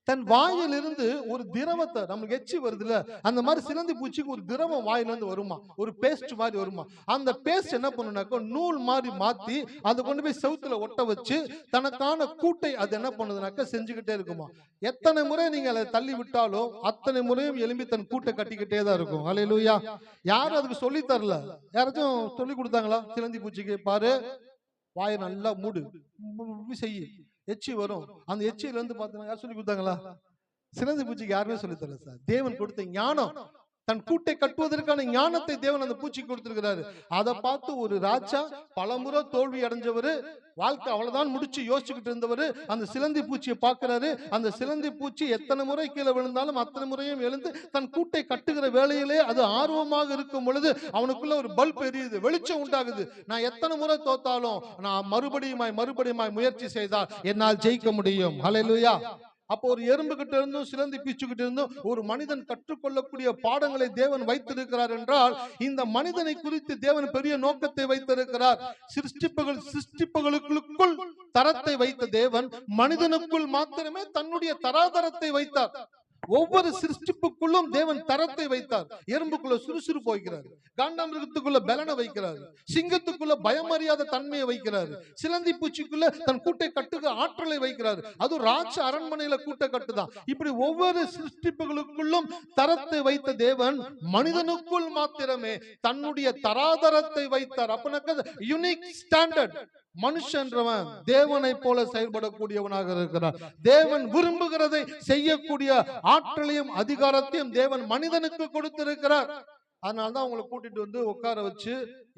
தன் வாயிலிருந்து ஒரு திரவத்தை, நமக்கு எச்சி வருதுல, அந்த மாதிரி சிலந்தி பூச்சிக்கு ஒரு திரவம் வாயிலிருந்து வருமா, ஒரு பேஸ்ட் மாதிரி வருமா. அந்த பேஸ்ட் என்ன பண்ணுனாக்கா நூல் மாதிரி மாத்தி அதை கொண்டு போய் செவுத்துல ஒட்ட வச்சு தனக்கான கூட்டை அது என்ன பண்ணுதுனாக்கா செஞ்சுக்கிட்டே இருக்குமா. எத்தனை முறை நீங்க அதை தள்ளி விட்டாலும் அத்தனை முறையும் எலும்பி தன் கூட்டை கட்டிக்கிட்டே தான் இருக்கும். ஹல்லேலூயா. யாரும் அதுக்கு சொல்லி தரல. யாராச்சும் சொல்லி கொடுத்தாங்களா? சிலந்தி பூச்சிக்கு பாரு, வாயை நல்லா மூடு, செய்யி, எச்சி வரும். அந்த எச்சியில இருந்து பாத்தீங்கன்னா யார் சொல்லி கொடுத்தாங்களா? சிலந்தி பூச்சிக்கு யாருமே சொல்லி தரல சார். தேவன் கொடுத்த ஞானம், தன் கூட்டை கட்டுவதற்கான ஞானத்தை தேவன் அந்த பூச்சிக்கு கொடுத்திருக்கிறாரு. அதை பார்த்து ஒரு ராஜா பலமுறை தோல்வி அடைஞ்சவரு, வாழ்க்கை அவ்வளவுதான் முடிச்சு யோசிச்சுக்கிட்டு இருந்தவரு அந்த சிலந்தி பூச்சியை பார்க்கிறாரு. அந்த சிலந்தி பூச்சி எத்தனை முறை கீழே விழுந்தாலும் அத்தனை முறையும் எழுந்து தன் கூட்டை கட்டுகிற வேளையிலே அது ஆர்வமாக இருக்கும் பொழுது அவனுக்குள்ள ஒரு பல்ப் எரியுது, வெளிச்சம் உண்டாகுது. நான் எத்தனை முறை தோத்தாலும் நான் மறுபடியுமாய் முயற்சி செய்தால் என்னால் ஜெயிக்க முடியும். ஹல்லேலூயா. அப்போ ஒரு எறும்பு கிட்ட இருந்தும் சிலந்தி பீச்சுக்கிட்ட இருந்தும் ஒரு மனிதன் கற்றுக்கொள்ளக்கூடிய பாடங்களை தேவன் வைத்திருக்கிறார் என்றால், இந்த மனிதனை குறித்து தேவன் பெரிய நோக்கத்தை வைத்திருக்கிறார். சிருஷ்டிப்புகளுக்குள் தரத்தை வைத்த தேவன் மனிதனுக்குள் மாத்திரமே தன்னுடைய தராதரத்தை வைத்தார். ஒவ்வொரு சிருஷ்டிப்புக்குள்ளும் தேவன் தரத்தை வைத்தார். எறும்புக்குள்ள சுறுசுறுப்பு வைக்கிறார், காண்டாமிருகத்துக்குள்ள பலனை வைக்கிறார், சிங்கத்துக்குள்ள பயமறியாத தன்மையை வைக்கிறார், சிலந்தி பூச்சிக்குள்ள தன் கூட்டை கட்டுக ஆற்றலை வைக்கிறார். அது ராஜ அரண்மனையில கூட்டை கட்டுதான். இப்படி ஒவ்வொரு சிருஷ்டிப்புகளுக்குள்ளும் தரத்தை வைத்த தேவன் மனிதனுக்குள் மாத்திரமே தன்னுடைய தராதரத்தை வைத்தார். அப்ப யூனிக் ஸ்டாண்டர்ட். மனுஷன்றவன் தேவனை போல செயல்படக்கூடியவனாக இருக்கிறார். தேவன் விரும்புகிறதை செய்யக்கூடிய ஆற்றலையும் அதிகாரத்தையும் தேவன் மனிதனுக்கு கொடுத்திருக்கிறார். அதனாலதான் உங்களை கூட்டிட்டு வந்து உட்கார வச்சு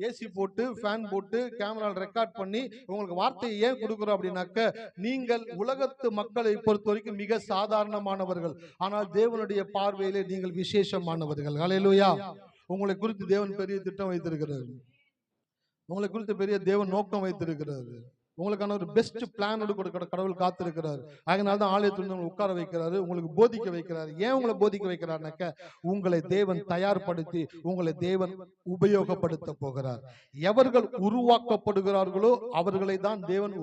ஏசி போட்டு ஃபேன் போட்டு கேமரா ரெக்கார்ட் பண்ணி உங்களுக்கு வார்த்தையை ஏன் கொடுக்கிறோம் அப்படின்னாக்க, நீங்கள் உலகத்து மக்களை பொறுத்த வரைக்கும் மிக சாதாரணமானவர்கள், ஆனால் தேவனுடைய பார்வையிலே நீங்கள் விசேஷமானவர்கள். ஹல்லேலூயா. உங்களை குறித்து தேவன் பெரிய திட்டம் வைத்திருக்கிறார். உங்களை குறித்து பெரிய தேவன் நோக்கம் வைத்திருக்கிறாரு. உங்களுக்கான ஒரு பெஸ்ட் பிளானோடு கொடுக்கிற கடவுள் காத்திருக்கிறார். அதனால்தான் ஆலயத்தில் உட்கார வைக்கிறாரு, உங்களுக்கு போதிக்க வைக்கிறாரு. ஏன் உங்களை போதிக்க வைக்கிறார்னாக்க, உங்களை தேவன் தயார்படுத்தி உங்களை தேவன் உபயோகப்படுத்த போகிறார். எவர்கள் உருவாக்கப்படுகிறார்களோ அவர்களை தான் தேவன்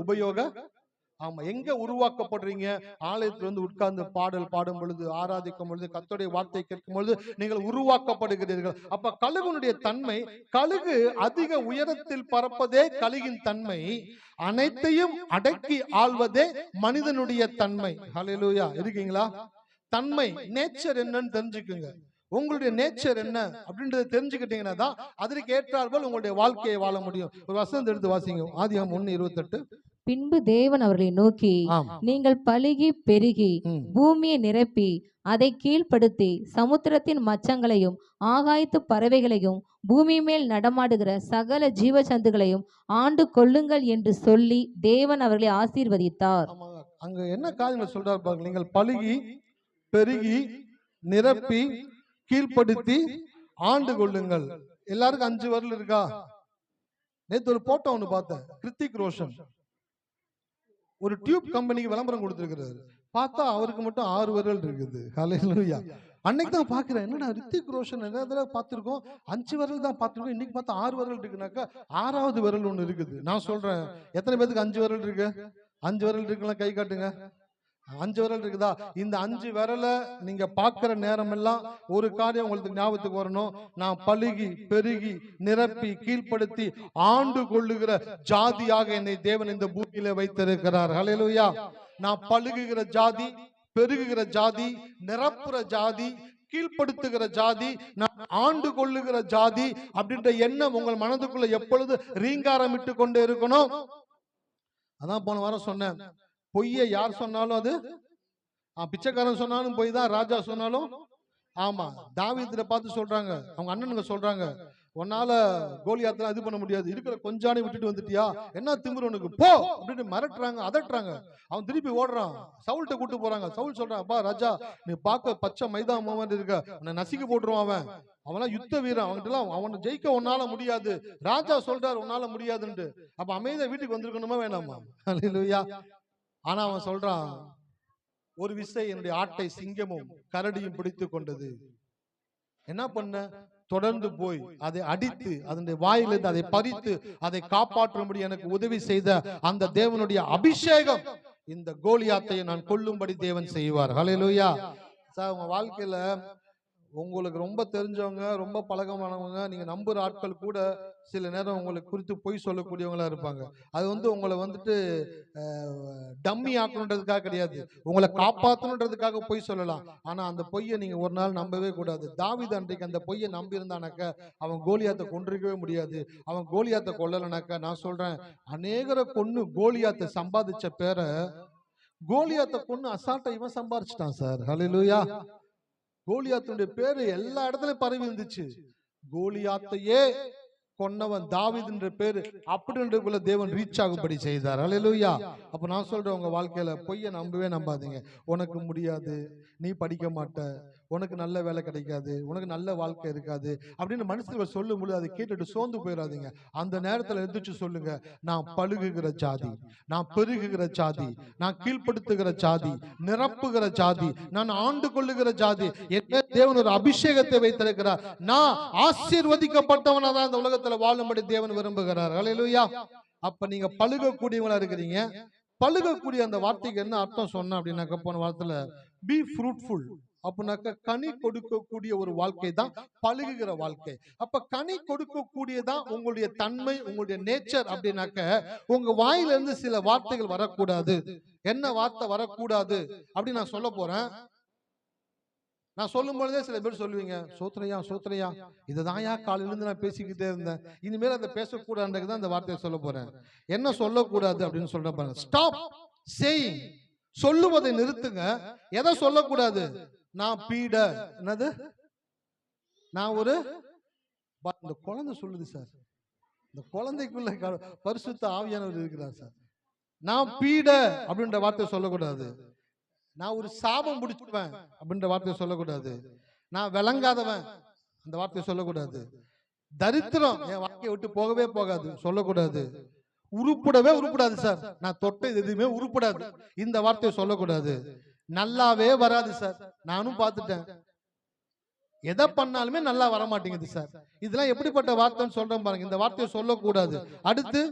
ஆமா, எங்க உருவாக்கப்படுறீங்க? ஆலயத்துல வந்து உட்கார்ந்து பாடல் பாடும் பொழுது, ஆராதிக்கும் பொழுது, கர்த்தருடைய வார்த்தை கேட்கும் பொழுது நீங்கள் உருவாக்கப்படுகிறீர்கள். அப்ப கழுகுனுடைய தன்மை, கழுகு அதிக உயரத்தில் பறப்பதே கழுகின் தன்மை, அனைத்தையும் அடக்கி ஆள்வதே மனிதனுடைய தன்மை. ஹல்லேலூயா. இருக்கீங்களா? தன்மை, நேச்சர் என்னன்னு தெரிஞ்சுக்குங்க. உங்களுடைய நேச்சர் என்ன அப்படின்றத தெரிஞ்சுக்கிட்டீங்கன்னா தான் அதற்கு ஏற்றாற்போல் உங்களுடைய வாழ்க்கையை வாழ முடியும். ஒரு வசனம் எடுத்து வாசிங்க. ஆதியாகமம் 1:28. பின்பு தேவன் அவர்களை நோக்கி, நீங்கள் பலுகி பெருகி பூமியை நிரப்பி அதை கீழ்ப்படுத்தி சமுத்திரத்தின் மச்சங்களையும் ஆகாயத்து பறவைகளையும் பூமி மேல் நடமாடுகிற சகல ஜீவ ஜந்துகளையும் ஆண்டு கொள்ளுங்கள் என்று சொல்லி தேவன் அவர்களை ஆசீர்வதித்தார். அங்க என்ன காரியங்கள் சொல்றாரு பாருங்க. நீங்கள் பலுகி பெருகி நிரப்பி கீழ்ப்படுத்தி ஆண்டு கொள்ளுங்கள். எல்லாருக்கும் 5 விரல் இருக்கா? நேத்து ஒரு போட்டோ ஒண்ணு பார்த்தேன். கிருத்திக் ரோஷன் ஒரு டியூப் கம்பெனிக்கு விளம்பரம் கொடுத்திருக்கிறாரு. பார்த்தா அவருக்கு மட்டும் 6 விரல் இருக்குது. ஹல்லேலூயா. அன்னைக்கு தான் பாக்குறேன், என்னடா ரித்திக் ரோஷன் நிறைய தடவை பார்த்திருக்கோம், 5 விரல் தான் பார்த்திருக்கோம், இன்னைக்கு பார்த்தா 6 விரல் இருக்குனாக்கா 6வது விரல் ஒண்ணு இருக்குது. நான் சொல்றேன், எத்தனை பேருக்கு 5 விரல் இருக்கு? 5 விரல் இருக்குன்னா கை காட்டுங்க. 5 விரல் இருக்குதா? இந்த 5 விரலை நீங்க பாக்குற நேரம் எல்லாம் ஒரு காரியம் உங்களுக்கு ஞாபகத்துக்கு வரணும். நான் பலுகி பெருகி நிரப்பி கீழ்ப்படுத்தி ஆண்டு கொள்ளுகிற ஜாதியாக என்னை தேவன் இந்த பூமியில வைத்திருக்கிறார். ஹல்லேலூயா. நான் பழுகுகிற ஜாதி, பெருகுகிற ஜாதி, நிரப்புற ஜாதி, கீழ்ப்படுத்துகிற ஜாதி, நான் ஆண்டு கொள்ளுகிற ஜாதி அப்படின்ற எண்ணம் உங்கள் மனதுக்குள்ள எப்பொழுது ரீங்காரமிட்டு கொண்டே இருக்கணும். அதான் போன வாரம் சொன்னேன், பொய்யை யார் சொன்னாலும் அது பிச்சைக்காரன் சொன்னாலும் பொய் தான், ராஜா சொன்னாலும். ஆமா, தாவீதை பார்த்து சொல்றாங்க, அவங்க அண்ணனுங்க சொல்றாங்க, உன்னால கோலியாத்தெல்லாம் இது பண்ண முடியாது, இருக்கிற கொஞ்சானே விட்டுட்டு வந்துட்டியா, என்ன திமிரு உனக்கு, போ அப்படின்னு மிரட்டுறாங்க, அதட்டுறாங்க. அவன் திருப்பி ஓடுறான், சவுல்கிட்ட கூட்டு போறாங்க. சவுல் சொல்றான், அப்பா ராஜா, நீ பார்க்க பச்சை மைதா மாவன் இருக்க, உன்னை நசுக்கி போட்டுருவான், அவன்லாம் யுத்த வீரன், அவன்கிட்டலாம் அவனை ஜெயிக்க உன்னால முடியாது, ராஜா சொல்றாரு உன்னால முடியாதுன்ட்டு. அப்ப அமைதியா வீட்டுக்கு வந்திருக்கணுமா வேணாமா? அல்லேலூயா. ஆனா அவன் சொல்றான், ஒரு விசை என்னுடைய ஆட்டை சிங்கமும் கரடியும் பிடித்து கொண்டது, என்ன பண்ண, தொடர்ந்து போய் அதை அடித்து அதனுடைய வாயிலிருந்து அதை பறித்து அதை காப்பாற்றும்படி எனக்கு உதவி செய்த அந்த தேவனுடைய அபிஷேகம் இந்த கோலியாத்தை நான் கொல்லும்படி தேவன் செய்வார். ஹல்லேலூயா. சார், உங்க வாழ்க்கையில உங்களுக்கு ரொம்ப தெரிஞ்சவங்க, ரொம்ப பழக்கமானவங்க, நீங்க நம்புற ஆட்கள் கூட சில நேரம் உங்களுக்கு குறித்து பொய் சொல்லக்கூடியவங்களா இருப்பாங்க. அது உங்களை டம்மி ஆக்கணுன்றதுக்காக கிடையாது, உங்களை காப்பாற்றணுன்றதுக்காக பொய் சொல்லலாம். ஆனா அந்த பொய்யை நீங்க ஒரு நாள் நம்பவே கூடாது. தாவீது அன்றைக்கு அந்த பொய்யை நம்பி இருந்தானாக்க அவன் கோலியாத்தை கொன்றிருக்கவே முடியாது. அவன் கோலியாத்தை கொல்லலனாக்க, நான் சொல்றேன், அநேகரை கொன்னு கோலியாத்தை சம்பாதிச்ச பேரை கோலியாத்தை கொன்னு அசால்ட்டா இவன் சம்பாதிச்சிட்டான் சார். ஹல்லேலூயா. கோலியாத்துடைய பேரு எல்லா இடத்துலயும் பரவி இருந்துச்சு. கோலியாத்தையே கொன்னவன் தாவீதுன்ற பேரு அப்படின்றதுக்குள்ள தேவன் ரீச் ஆகும்படி செய்தார். அல்லேலூயா. அப்ப நான் சொல்றேன், உங்க வாழ்க்கையில பொய்யை நம்பவே நம்பாதீங்க. உனக்கு முடியாது, நீ படிக்க மாட்ட, உனக்கு நல்ல வேலை கிடைக்காது, உனக்கு நல்ல வாழ்க்கை இருக்காது அப்படின்னு மனுஷர்கள் சொல்லும் பொழுது அதை கேட்டுட்டு சோர்ந்து போயிடாதீங்க. அந்த நேரத்துல எந்திரிச்சு சொல்லுங்க, நான் பழுகுகிற ஜாதி, நான் பெருகுகிற ஜாதி, நான் கீழ்ப்படுத்துகிற ஜாதி, நிரப்புகிற ஜாதி, நான் ஆண்டு கொள்ளுகிற ஜாதி. என்ன தேவன் ஒரு அபிஷேகத்தை வைத்திருக்கிறார். நான் ஆசீர்வதிக்கப்பட்டவனா தான் இந்த உலகத்துல வாழும்படி தேவன் விரும்புகிறார். அல்லேலூயா. அப்ப நீங்க பழுகக்கூடியவங்களா இருக்கிறீங்க. பழுகக்கூடிய அந்த வார்த்தைக்கு என்ன அர்த்தம் சொன்ன அப்படின்னாக்க, போன வாரத்துல பி ஃப்ரூட்ஃபுல் அப்படின்னாக்க கனி கொடுக்கக்கூடிய ஒரு வாழ்க்கை தான் பழுகுகிற வாழ்க்கை. அப்ப கனி கொடுக்கக்கூடியதான் உங்களுடைய தன்மை, உங்களுடைய நேச்சர். அப்படின்னாக்க உங்க வாயில இருந்து சில வார்த்தைகள் வரக்கூடாது. என்ன வார்த்தை வரக்கூடாது அப்படின்னு நான் சொல்ல போறேன். நான் சொல்லும் பொழுதே சில பேர் சொல்லுவீங்க, சோத்ரையா சோத்ரையா, இதுதான் காலையில இருந்து நான் பேசிக்கிட்டே இருந்தேன், இனிமேல் அதை பேசக்கூடாதுதான் அந்த வார்த்தையை சொல்ல போறேன். என்ன சொல்லக்கூடாது அப்படின்னு சொல்ற பாருங்க. Stop saying. சொல்லுவதை நிறுத்துங்க. எதை சொல்லக்கூடாது? நான் பீட, என்னது, நான் ஒரு, இந்த குழந்தை சொல்லுது சார், இந்த குழந்தைக்குள்ள பரிசுத்த ஆவியானவர் இருக்கிறார் சார். நான் பீட அப்படின்ற வார்த்தையை சொல்லக்கூடாது. நான் ஒரு சாபம் பிடிச்சுவேன் அப்படின்ற வார்த்தையை சொல்லக்கூடாது. நான் விளங்காதவன் அந்த வார்த்தையை சொல்லக்கூடாது. தரித்திரம் என் வாழ்க்கையை விட்டு போகவே போகாது சொல்லக்கூடாது. உருப்படவே உருப்படாது சார், நான் தொட்ட எதுவுமே உருப்படாது, இந்த வார்த்தையை சொல்லக்கூடாது. நல்லாவே வராது சார், நானும் பார்த்துட்டேன், எதை பண்ணாலுமே நல்லா வர மாட்டேங்குது சார், இதெல்லாம் எப்படிப்பட்ட வார்த்தைன்னு சொல்றேன் பாருங்க. இந்த வார்த்தையை சொல்லக்கூடாது. அடுத்து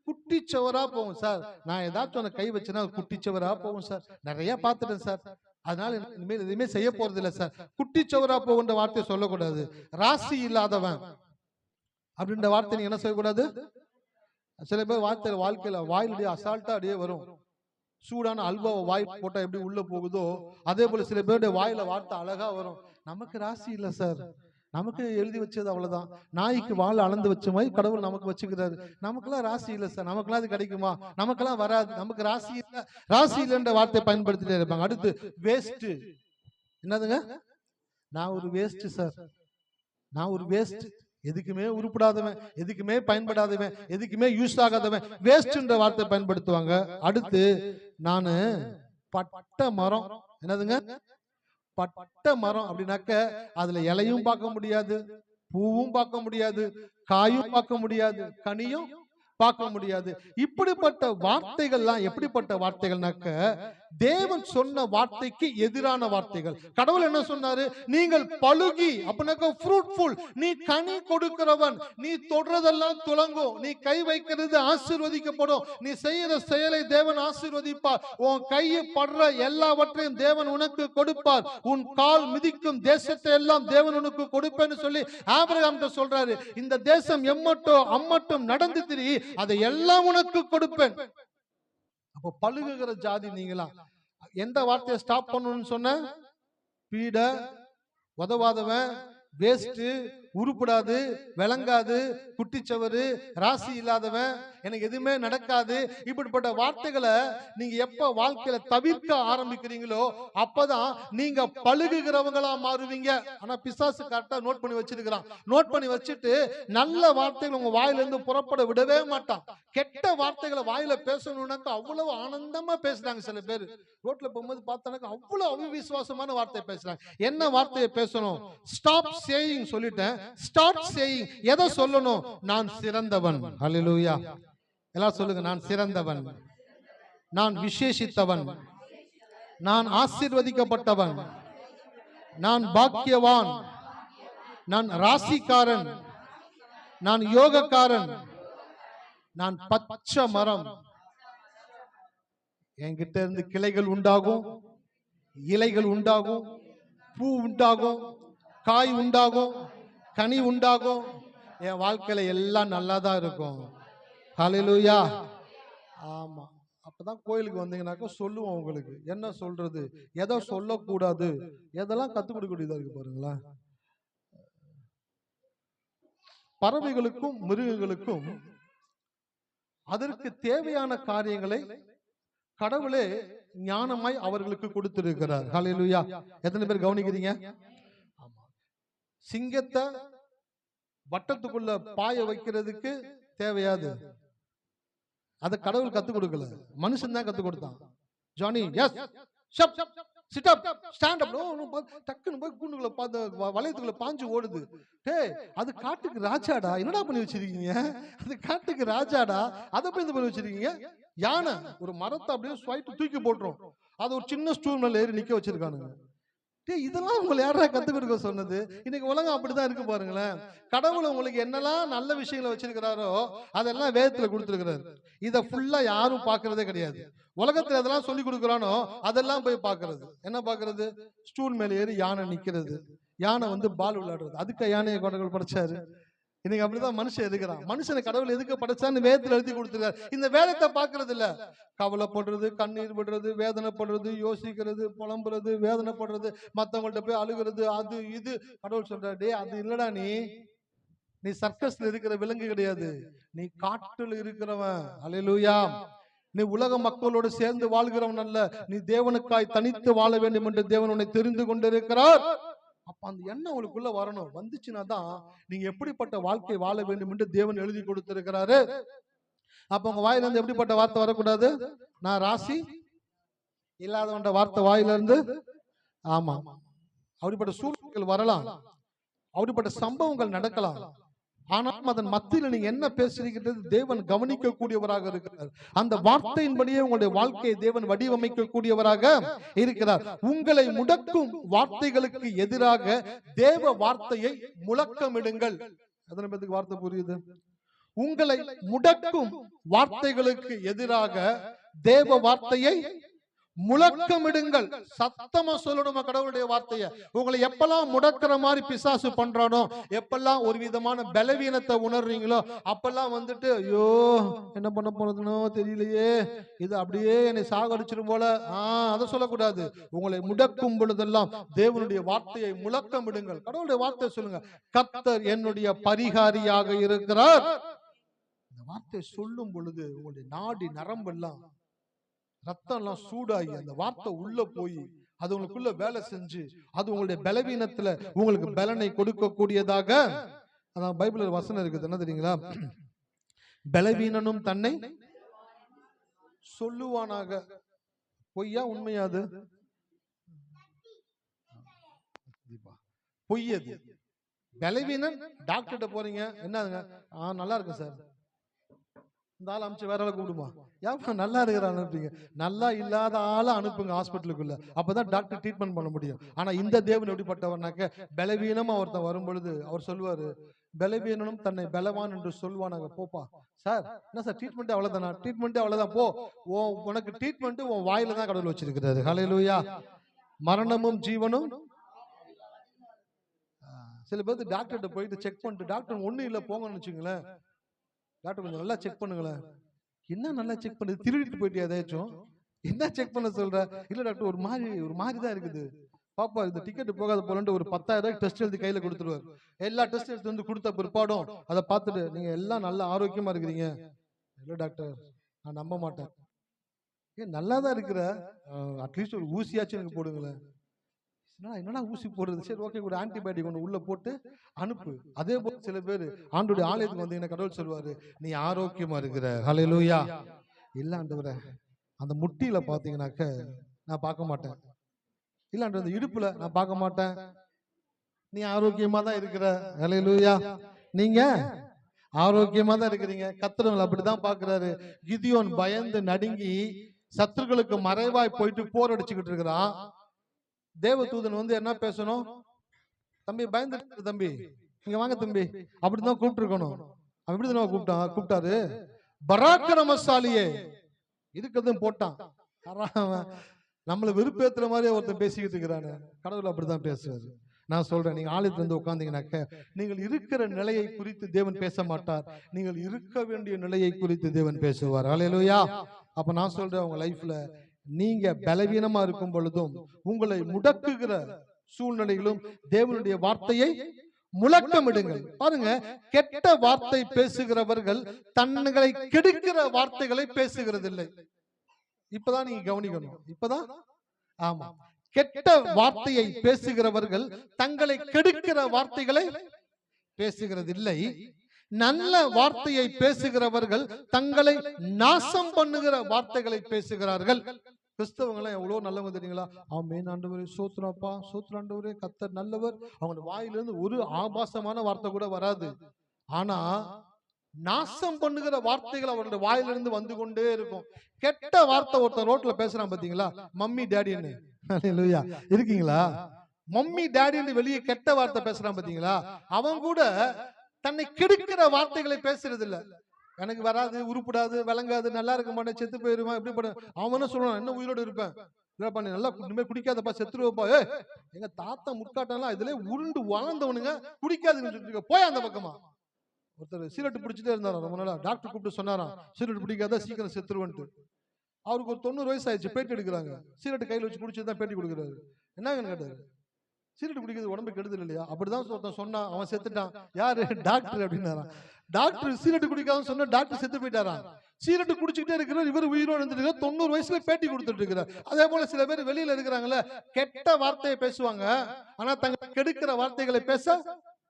குட்டிச்சவரா போகும் சார், நான் ஏதாச்சும் கை வச்சேன்னா குட்டிச்சவரா போகும் சார், நிறைய பார்த்துட்டேன் சார், அதனால இனிமேல் எதுவுமே செய்ய போறது இல்லை சார், குட்டிச்சவரா போகுன்ற வார்த்தையை சொல்லக்கூடாது. ராசி இல்லாதவன் அப்படின்ற வார்த்தை நீங்க என்ன செய்யக்கூடாது. சில பேர் வாழ்க்கையில வாயிலுடைய அசால்ட்டா அப்படியே வரும். சூடான அல்வாவை வாய் போட்டா எப்படி உள்ள போகுதோ அதே போல சில பேருடைய வாயில வார்த்தை அழகா வரும். நமக்கு ராசி இல்ல சார், நமக்கு எழுதி வச்சது அவ்வளவுதான், நாய்க்கு வாழை அளந்து வச்ச மாதிரி கடவுள் நமக்கு வச்சுக்கிறாரு, நமக்கெல்லாம் ராசி இல்ல சார், நமக்கெல்லாம் அது கிடைக்குமா, நமக்கெல்லாம் வராது, நமக்கு ராசி இல்ல, ராசி இல்லைன்ற வார்த்தை பயன்படுத்திட்டே இருப்பாங்க. அடுத்து வேஸ்ட். என்னதுங்க? நான் ஒரு வேஸ்ட் சார், நான் ஒரு வேஸ்ட், எதுக்குமே உருப்படாதவன், எதுக்குமே பயன்படாதவன், எதுக்குமே யூஸ் ஆகாதவன், வேஸ்ட்ன்ற வார்த்தை பயன்படுத்துவாங்க. அடுத்து நானு பட்ட மரம். என்னதுங்க? பட்ட மரம் அப்படின்னாக்க அதுல இலையும் பார்க்க முடியாது, பூவும் பார்க்க முடியாது, காயும் பார்க்க முடியாது, கனியும் பார்க்க முடியாது. இப்படிப்பட்ட வார்த்தைகள்லாம் எப்படிப்பட்ட வார்த்தைகள்னாக்க தேவன் சொன்ன வார்த்தைக்கு எதிரான வார்த்தைகள். கடவுள் என்ன சொன்னாரு? நீங்கள் பழுகி அப்படின்னாக்க ஃப்ரூட்ஃபுல், நீ கனி கொடுக்கிறவன், நீ தொடுறதெல்லாம் துலங்கும், நீ கை வைக்கிறது ஆசீர்வதிக்கப்படும், நீ செய்யற செயலை தேவன் ஆசீர்வதிப்பார், உன் கையை படுற எல்லாவற்றையும் தேவன் உனக்கு கொடுப்பார், உன் கால் மிதிக்கும் தேசத்தை எல்லாம் தேவன் உனக்கு கொடுப்பேன்னு சொல்லி ஆபிரகாம் சொல்றாரு. இந்த தேசம் எம்மட்டும் அம்மட்டும் நடந்து திரி, அதை எல்லாம் உனக்கு கொடுப்பேன். அப்ப பழுகுகிற ஜாதி நீங்களா. எந்த வார்த்தையை ஸ்டாப் பண்ணணும்னு சொன்ன? பீட, உதவாதவன், வேஸ்ட், உருப்படாது, விளங்காது, குட்டிச்சவரு, ராசி இல்லாதவன், எனக்கு எதுவுமே நடக்காது, இப்படிப்பட்ட வார்த்தைகளை நீங்க எப்ப வாழ்க்கையில தவிர்க்க ஆரம்பிக்கிறீங்களோ அப்பதான் நீங்க பழுகுகிறவங்களா மாறுவீங்க. ஆனா பிசாசு கரெக்டா நோட் பண்ணி வச்சிருக்கிறான். நோட் பண்ணி வச்சுட்டு நல்ல வார்த்தைகள் உங்க வாயில இருந்து புறப்பட விடவே மாட்டான். கெட்ட வார்த்தைகளை வாயில பேசணும்னாக்க அவ்வளவு ஆனந்தமா பேசுறாங்க. சில பேர் ரோட்ல போகும்போது பார்த்தாக்க அவ்வளவு அவிசுவாசமான வார்த்தை பேசுறாங்க. என்ன வார்த்தையை பேசணும்? ஸ்டாப் சேயிங் சொல்லிட்டேன், ஸ்டார்ட் சேயிங். எதை சொல்லணும்? நான் சிறந்தவன். ஹல்லேலூயா. எல்லாம் சொல்லுங்க, நான் சிறந்தவன், நான் விசேஷித்தவன், நான் ஆசீர்வதிக்கப்பட்டவன், நான் பாக்கியவான், நான் ராசிக்காரன், நான் யோகக்காரன், நான் பச்சை மரம். என்கிட்ட இருந்து கிளைகள் உண்டாகும், இலைகள் உண்டாகும், பூ உண்டாகும், காய் உண்டாகும், கனி உண்டாகும். என் வாழ்க்கையில எல்லாம் நல்லாதான் இருக்கும். ஹல்லேலூயா. ஆமா. அப்பதான் கோயிலுக்கு வந்தீங்கன்னாக்கா சொல்லுவோம் உங்களுக்கு என்ன சொல்றது, எதை சொல்லக்கூடாது, எதெல்லாம் கத்துக் கொடுக்கக்கூடியதா இருக்கு பாருங்களா. பறவைகளுக்கும் மிருகங்களுக்கும் அதற்கு தேவையான காரியங்களை கடவுளே ஞானமாய் அவர்களுக்கு கொடுத்திருக்கிறார். ஹல்லேலூயா. எத்தனை பேர் கவனிக்கிறீங்க? சிங்கத்தை வட்டத்துக்குள்ள பாய வைக்கிறதுக்கு தேவையாது, அதை கடவுள் கத்து கொடுக்கல, மனுஷன் தான் கத்து கொடுத்தான். ஜானி, எஸ், ஷப், சிட் அப், ஸ்டாண்ட் அப். டக்குன்னு போய் கூண்டுக்குள்ள வளையத்துக்குள்ள பாஞ்சு ஓடுது. டேய், அது காட்டுக்கு ராஜாடா, என்னடா பண்ணி வச்சிருக்கீங்க? அது காட்டுக்கு ராஜாடா, அதை போய் இந்த பண்ணி வச்சிருக்கீங்க. யானை ஒரு மரத்தை அப்படியே ஸ்வைட்டு தூக்கி போட்டுரும், அது ஒரு சின்ன ஸ்டூல் மேல ஏறி நிக்க வச்சிருக்கானுங்க. இதெல்லாம் உங்களை யாரா கத்து கொடுக்க சொன்னது? இன்னைக்கு உலகம் அப்படிதான் இருக்கு பாருங்களேன். கடவுள் உங்களுக்கு என்னெல்லாம் நல்ல விஷயங்களை வச்சிருக்கிறாரோ அதெல்லாம் வேதத்துல கொடுத்திருக்கிறாரு. இதை ஃபுல்லா யாரும் பாக்குறதே கிடையாது. உலகத்துல எதெல்லாம் சொல்லி கொடுக்குறானோ அதெல்லாம் போய் பாக்குறது. என்ன பாக்குறது? ஸ்டூல் மேல ஏறி யானை நிக்கிறது, யானை பால் விளையாடுறது. அதுக்கு யானையை கடவுள் படைச்சாரு. இன்னைக்கு அப்படிதான் மனுஷன் எதுக்குறான். மனுஷனை கடவுள் எதுக்கு படைச்சான்னு வேதத்துல எழுதி கொடுத்துருக்காரு. இந்த வேதத்தை பாக்குறது இல்ல. கவலைப்படுறது, கண்ணீர் விடுறது, வேதனைப்படுறது, யோசிக்கிறது, புலம்புறது, வேதனைப்படுறது, மத்தவங்கள்ட்ட போய் அழுகிறது, அது இது. கடவுள் சொல்ற, டே அது இல்லடா, நீ சர்க்கஸ்ல இருக்கிற விலங்கு கிடையாது, நீ காட்டுல இருக்கிறவன். அல்லேலூயா. நீ உலக மக்களோடு சேர்ந்து வாழ்கிறவன் அல்ல, நீ தேவனுக்காய் தனித்து வாழ வேண்டும் என்று தேவன் உன்னை தெரிந்து கொண்டிருக்கிறார். அப்ப அந்த எண்ணம் உங்களுக்குள்ள வரணும். வந்துச்சுன்னா தான் நீங்க எப்படிப்பட்ட வாழ்க்கை வாழ வேண்டும் என்று தேவன் எழுதி கொடுத்திருக்கிறாரு. அப்ப உங்க வாயில இருந்து எப்படிப்பட்ட வார்த்தை வரக்கூடாது? நான் ராசி இல்லாதவன்ற வார்த்தை வாயில இருந்து. ஆமா, அப்படிப்பட்ட சூழ்நிலைகள் வரலாம், அப்படிப்பட்ட சம்பவங்கள் நடக்கலாம். ஆனாலும் அதன் மத்தியில் நீங்க என்ன பேசுறீங்கிறது தேவன் கவனிக்க கூடியவராக இருக்கிறார். அந்த வார்த்தையின்படியே உங்களுடைய வாழ்க்கையை தேவன் வடிவமைக்க கூடியவராக இருக்கிறார். உங்களை முடக்கும் வார்த்தைகளுக்கு எதிராக தேவ வார்த்தையை முழக்கமிடுங்கள். எத்தனை பேருக்கு வார்த்தை புரியுது? உங்களை முடக்கும் வார்த்தைகளுக்கு எதிராக தேவ வார்த்தையை முழக்கமிடுங்கள். சத்தமா சொல்லணும் கடவுளுடைய வார்த்தைய. உங்களை எப்பெல்லாம் முடக்கிற மாதிரி பிசாசு பண்றானோ, எப்பெல்லாம் ஒரு விதமான பலவீனத்தை உணர்றீங்களோ, அப்பெல்லாம் ஐயோ என்ன பண்ண போறதுனோ தெரியலையே, இது அப்படியே என்னை சாகடிச்சிரும் போல, அதை சொல்லக்கூடாது. உங்களை முடக்கும் பொழுதெல்லாம் தேவனுடைய வார்த்தையை முழக்கமிடுங்கள். கடவுளுடைய வார்த்தையை சொல்லுங்க. கர்த்தர் என்னுடைய பரிகாரியாக இருக்கிறார். இந்த வார்த்தை சொல்லும் பொழுது உங்களுடைய நாடி நரம்பெல்லாம், ரத்தம் எல்லாம் சூடாகி அந்த வார்த்தை உள்ள போய் அது உங்களுக்குள்ள வேலை செஞ்சு அது உங்களுடைய பலவீனத்துல உங்களுக்கு பலனை கொடுக்க கூடியதாக. அதான் பைபிள் வசனம் இருக்குது, என்ன தெரியுங்களா? பலவீனனும் தன்னை சொல்லுவானாக. பொய்யா உண்மையாது? பொய்யது. பலவீனன் டாக்டர்கிட்ட போறீங்க, என்னதுங்க? நல்லா இருக்கு சார். இந்த ஆள் அனுப்பிச்சு வேற ஆளை கூப்பிடுமா? ஏன் நல்லா இருக்கிறான் அனுப்புங்க? நல்லா இல்லாத ஆளை அனுப்புங்க ஹாஸ்பிட்டலுக்குள்ள, அப்பதான் டாக்டர் ட்ரீட்மெண்ட் பண்ண முடியும். ஆனா இந்த தேவன் எப்படிப்பட்டவர்னாக்க, பலவீனமா ஒருத்தன் வரும் பொழுது அவர் சொல்லுவாரு, பலவீனனும் தன்னை பலவான் என்று சொல்வானாங்க. போப்பா சார், என்ன சார் ட்ரீட்மெண்ட் அவ்வளவுதானா? ட்ரீட்மெண்ட் அவ்வளவுதான், போ. உனக்கு ட்ரீட்மெண்ட் உன் வாயில தான் கடவுள் வச்சிருக்கிறாரு. ஹல்லேலூயா. மரணமும் ஜீவனும். சில பேருக்கு டாக்டர்கிட்ட போயிட்டு செக் பண்ணிட்டு, டாக்டர் ஒண்ணும் இல்ல போங்கன்னு வச்சுங்களேன். டாக்டர் கொஞ்சம் நல்லா செக் பண்ணுங்களேன். என்ன நல்லா செக் பண்ணு? திருடிட்டு போயிட்டு ஏதாச்சும் என்ன செக் பண்ண சொல்ற? இல்ல டாக்டர் ஒரு மாதிரி தான் இருக்குது. பாப்பா இந்த டிக்கெட் போகாத போலன்ட்டு ஒரு 10,000 ரூபாய்க்கு டெஸ்ட் எழுதி கையில கொடுத்துருவாரு. எல்லா டெஸ்ட் எடுத்து வந்து கொடுத்த பிற்பாடும் அதை பார்த்துட்டு நீங்க எல்லாம் நல்ல ஆரோக்கியமா இருக்கிறீங்க. இல்ல டாக்டர் நான் நம்ப மாட்டேன். ஏன் நல்லாதான் இருக்கிற, அட்லீஸ்ட் ஒரு ஊசியாச்சும் எனக்கு போடுங்களேன். என்னடா ஊசி போடுறது, சரி ஓகே ஒரு ஆன்டிபயோட்டிக் ஒன்று உள்ள போட்டு அனுப்பு. அதே போல சில பேர் ஆண்டோடைய ஆலயத்துக்கு வந்து என்ன கடவுள் சொல்லுவாரு, நீ ஆரோக்கியமா இருக்கிற. ஹல்லேலூயா. இல்ல ஆண்டவரே, அந்த முட்டியில பாத்தீங்கன்னாக்க நான் பார்க்க மாட்டேன், இல்ல அந்த இடுப்புல நான் பார்க்க மாட்டேன், நீ ஆரோக்கியமா தான் இருக்கிற. ஹல்லேலூயா. நீங்க ஆரோக்கியமா தான் இருக்கிறீங்க. கர்த்தர் அப்படிதான் பாக்குறாரு. கிதியோன் பயந்து நடுங்கி சத்துருக்களுக்கு மறைவாய் போயிட்டு போர் அடிச்சுக்கிட்டு இருக்கிறான். தேவதூதன் வந்து என்ன பேசணும், தம்பி பயந்து தம்பி இங்க வாங்க தம்பி அப்படிதான் கூப்பிட்டு இருக்கணும். அவன் எப்படிதான் கூப்பிட்டாரு, பராக்கிரமசாலியே இருக்கிறதும் போட்டான். நம்மள விருப்பேத்துற மாதிரி ஒருத்தன் பேசிக்கிட்டு இருக்கிறானு, கடவுள் அப்படிதான் பேசுவாரு. நான் சொல்றேன், நீங்க ஆலயத்துல இருந்து உட்கார்ந்தீங்கன்னாக்க நீங்கள் இருக்கிற நிலையை குறித்து தேவன் பேச மாட்டார், நீங்கள் இருக்க வேண்டிய நிலையை குறித்து தேவன் பேசுவார். ஹல்லேலூயா. அப்ப நான் சொல்றேன், உங்க லைஃப்ல நீங்க பலவீனமா இருக்கும் பொழுதும் உங்களை முடக்குகிற சூழ்நிலைகளும் தேவனுடைய வார்த்தையை முழக்கமிடுங்கள். பாருங்க, கெட்ட வார்த்தை பேசுகிறவர்கள் தங்களை கெடுக்கிற வார்த்தைகளை பேசுகிறதில்லை. இப்பதான் நீங்க கவனிக்கணும். இப்பதான் ஆமா, கெட்ட வார்த்தையை பேசுகிறவர்கள் தங்களை கெடுக்கிற வார்த்தைகளை பேசுகிறதில்லை. நல்ல வார்த்தையை பேசுகிறவர்கள் தங்களை நாசம் பண்ணுகிற வார்த்தைகளை பேசுகிறார்கள். கிறிஸ்தவங்களை எவ்வளவு நல்லவங்க தெரியுங்களா? ஆமென் ஆண்டவரே, சோத்ராப்பா, சோத்ர ஆண்டவரே, கர்த்தர் நல்லவர். அவங்க வாயிலிருந்து ஒரு ஆபாசமான வார்த்தை கூட வராது. ஆனா நாசம் பண்ணுகிற வார்த்தைகள் அவருடைய வாயிலிருந்து வந்து கொண்டே இருக்கும். கெட்ட வார்த்தை ஒருத்தர் ரோட்ல பேசுறான் பாத்தீங்களா, மம்மி டேடின்னு. ஹல்லேலூயா. இருக்கீங்களா? மம்மி டேடின்னு வெளியே கெட்ட வார்த்தை பேசுறான் பாத்தீங்களா, அவன் கூட தன்னை கெடுக்கிற வார்த்தைகளை பேசுறது இல்ல. எனக்கு வராது, உருப்படாது, விளங்காது, நல்லா இருக்க மாட்டேன், செத்து போயிருமா, எப்படி பண்ண. அவன சொல்றான், என்ன உயிரோடு இருப்பேன், நல்லா இனிமே குடிக்காதப்பா, செத்துருவப்பா. எங்க தாத்தா முற்காட்டெல்லாம் இதுல உருண்டு வாழ்ந்தவனுங்க, குடிக்காதுன்னு சொல்லிட்டு போய் அந்த பக்கமா. ஒருத்தர் சீரட்டு பிடிச்சிட்டே இருந்தாராம் ரொம்ப நாளா. டாக்டர் கூப்பிட்டு சொன்னாராம், சீரட்டு பிடிக்காத சீக்கிரம் செத்துருவன்ட்டு. அவருக்கு ஒரு 90 வயசு ஆயிடுச்சு, பேட்டி எடுக்கிறாங்க. சீரட்டு கையில வச்சு குடிச்சுதான் பேட்டி கொடுக்குறாரு. என்னங்கன்னு கேட்டாரு, சீரட்டு குடிக்கிறது உடம்பு கெடுதல் இல்லையா? அப்படிதான் ஒருத்தன் சொன்னான், அவன் செத்துட்டான். யாரு? டாக்டர் அப்படின்னாராம். டாக்டர் சீரட்டு குடிக்காதுன்னு சொன்னா டாக்டர் செத்து போயிட்டாராம். சீரட்டு குடிச்சுக்கிட்டே இருக்கிறார், இவர் உயிரோடு இருந்துட்டு 90 வயசுல பேட்டி கொடுத்துட்டு இருக்கிறார். அதே போல சில பேர் வெளியில இருக்கிறாங்கல்ல, கெட்ட வார்த்தையை பேசுவாங்க, ஆனா தங்க கெடுக்கிற வார்த்தைகளை பேச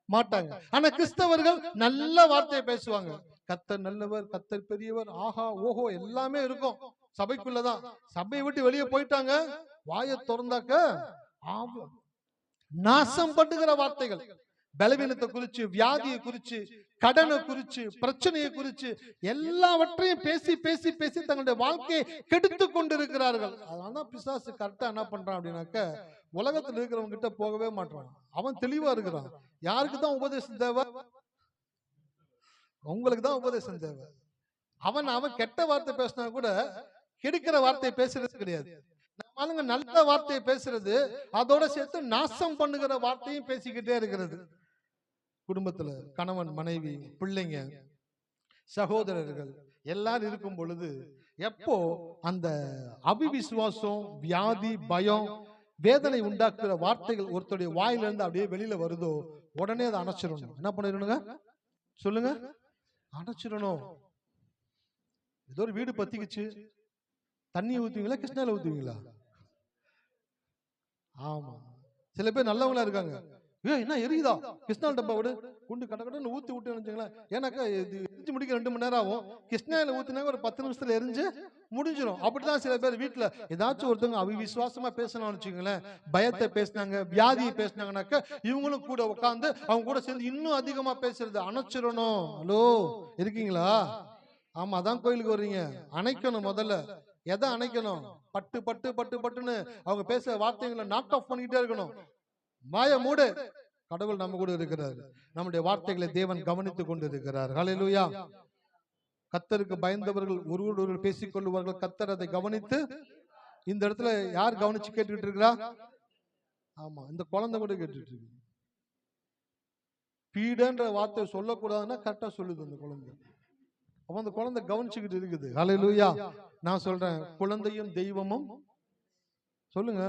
மாட்டாங்க. ஆனா கிறிஸ்தவர்கள் நல்ல வார்த்தையை பேசுவாங்க. கர்த்தர் நல்லவர், கர்த்தர் பெரியவர், ஆஹா ஓஹோ எல்லாமே இருக்கும். சபைக்குள்ளதான். சபையை விட்டு வெளியே போயிட்டாங்க, வாயை திறந்தாக்க நாசம் பண்ணுகிற வார்த்தைகள், பலவீனத்தை குறிச்சு, வியாதியை குறிச்சு, கடனை குறிச்சு, பிரச்சனையை குறிச்சு எல்லாவற்றையும் பேசி பேசி பேசி தங்களுடைய வாழ்க்கையை கெடுத்து கொண்டிருக்கிறார்கள். அதனால பிசாசு கரெக்டா என்ன பண்றான் அப்படின்னாக்க, உலகத்தில் இருக்கிறவங்க கிட்ட போகவே மாட்டான். அவன் தெளிவா இருக்கிறான். யாருக்கு தான் உபதேசம் தேவை? உங்களுக்கு தான் உபதேசம் தேவை. அவன் கெட்ட வார்த்தை பேசினா கூட கெடுக்கிற வார்த்தையை பேசுறது கிடையாது. நம்மளுங்க நல்ல வார்த்தையை பேசுறது, அதோட சேர்த்து நாசம் பண்ணுகிற வார்த்தையும் பேசிக்கிட்டே இருக்கிறது. குடும்பத்துல கணவன், மனைவி, பிள்ளைங்க, சகோதரர்கள் எல்லாரும் இருக்கும் பொழுது எப்போ அந்த அவிவிசுவாசம், வியாதி, பயம், வேதனை உண்டாக்குற வார்த்தைகள் ஒருத்தருடைய வாயிலிருந்து அப்படியே வெளியில வருதோ, உடனே அதை அணைச்சிடணும். என்ன பண்ணிடணுங்க சொல்லுங்க? அணைச்சிடணும். ஏதோ ஒரு வீடு பத்திக்குச்சு, தண்ணி ஊத்துவீங்களா, கிருஷ்ணால ஊத்துவீங்களா? ஆமா, சில பேர் நல்லவங்களா இருக்காங்க. என்ன எரியுதா, கிருஷ்ணால் டப்பா விடு, குண்டு கட்ட கட்டன்னு ஊத்தி விட்டு நினைச்சுங்களேன். ஏன்னாக்கா எரிஞ்சு முடிக்க 2 மணி நேரம் ஆகும். கிருஷ்ணாயில ஊத்தினாங்க ஒரு 10 நிமிஷத்துல எரிஞ்சு முடிஞ்சிடும். அப்படிதான் சில பேர் வீட்டுல ஏதாச்சும் ஒருத்தவங்க அவிசுவாசமா பேசணும்னு வச்சுக்கோங்களேன், பயத்தை பேசினாங்க, வியாதியை பேசினாங்கன்னாக்க இவங்களும் கூட உட்காந்து அவங்க கூட சேர்ந்து இன்னும் அதிகமா பேசுறது. அணைச்சிடணும். ஹலோ, இருக்கீங்களா? ஆமா, அதான் கோயிலுக்கு வர்றீங்க. அணைக்கணும். முதல்ல எதை அணைக்கணும்? பட்டு பட்டு பட்டு பட்டுன்னு அவங்க பேச வார்த்தைகளை நாக் ஆஃப் பண்ணிக்கிட்டே இருக்கணும். மாய மூடு, கடவுள் நம்ம கூட இருக்கிறார். நம்முடைய வார்த்தைகளை தேவன் கவனித்துக் கொண்டு இருக்கிறார். ஹல்லேலூயா. கர்த்தருக்கு பயந்தவர்கள் ஒருவரோடு பேசிக் கொள்வார்கள், கர்த்தர் அதை கவனித்து. இந்த இடத்துல யார் கவனிச்சு கேட்டுக்கிட்டு இருக்கிறா? ஆமா, இந்த குழந்தை கூட கேட்டுட்டு இருக்கு. பீடன்ற வார்த்தை சொல்லக்கூடாதுன்னா கரெக்டா சொல்லுது அந்த குழந்தை. அப்ப அந்த குழந்தை கவனிச்சுக்கிட்டு இருக்குது. ஹல்லேலூயா. நான் சொல்றேன், குழந்தையும் தெய்வமும் சொல்லுங்க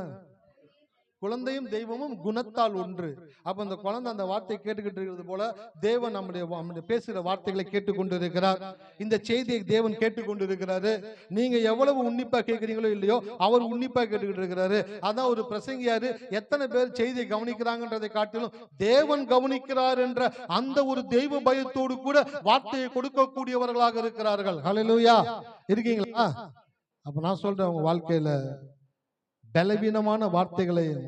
குழந்தையும் தெய்வமும் குணத்தால் ஒன்று. அப்ப அந்த குழந்தை அந்த வார்த்தையை கேட்டுக்கிட்டு இருக்கிறது போல தேவன் நம்முடைய பேசுகிற வார்த்தைகளை கேட்டுக்கொண்டு இருக்கிறார். இந்த செய்தியை தேவன் கேட்டுக்கொண்டு இருக்கிறாரு. நீங்க எவ்வளவு உன்னிப்பா கேட்கிறீங்களோ இல்லையோ அவர் உன்னிப்பா கேட்டுக்கிட்டு இருக்கிறாரு. அதான் ஒரு பிரசங்கியாரு எத்தனை பேர் செய்தியை கவனிக்கிறாங்கன்றதை காட்டிலும் தேவன் கவனிக்கிறார் என்ற அந்த ஒரு தெய்வ பயத்தோடு கூட வார்த்தையை கொடுக்கக்கூடியவர்களாக இருக்கிறார்கள். ஹல்லேலூயா. இருக்கீங்களா? அப்ப நான் சொல்றேன், உங்க வாழ்க்கையில பலவீனமான வார்த்தைகளையும்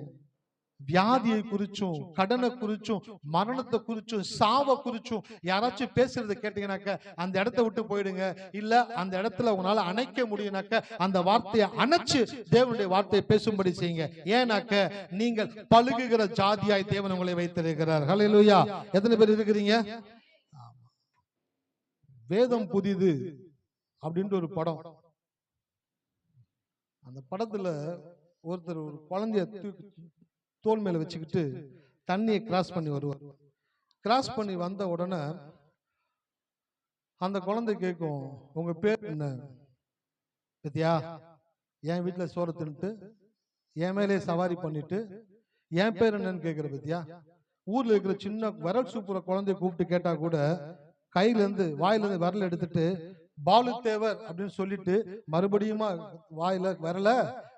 வியாதியை குறிச்சும் கடனை குறிச்சும் மரணத்தை குறிச்சும் சாவை குறிச்சும் யாராச்சும் பேசுறதை கேட்டீங்கன்னாக்க அந்த இடத்த விட்டு போயிடுங்க. இல்ல அந்த இடத்துல உங்களால அணைக்க முடியும்னாக்க அந்த வார்த்தையை அணைச்சு தேவனுடைய வார்த்தையை பேசும்படி செய்யுங்க. ஏன்னாக்க நீங்கள் பழுகுகிற ஜாதியாய் தேவன் உங்களை வைத்திருக்கிறார். ஹல்லேலூயா. எத்தனை பேர் இருக்கிறீங்க? வேதம் புதிது அப்படின்ற ஒரு படம். அந்த படத்துல ஒருத்தர் ஒரு குழந்தைய தோல் மேல வச்சுக்கிட்டு தண்ணியை கிராஸ் பண்ணி வருவார். கிராஸ் பண்ணி வந்த உடனே அந்த குழந்தை கேட்கும், உங்க பேர் என்ன? பத்தியா, என் வீட்டுல சோறு தின்னுட்டு என் மேலே சவாரி பண்ணிட்டு என் பேர் என்னன்னு கேட்கிற பத்தியா. ஊர்ல இருக்கிற சின்ன விரல் சூப்புற குழந்தைய கூப்பிட்டு கேட்டா கூட கையில இருந்து வாயில இருந்து விரல் எடுத்துட்டு பாலு தேவர் அப்படின்னு சொல்லிட்டு மறுபடியுமா வாயில விரல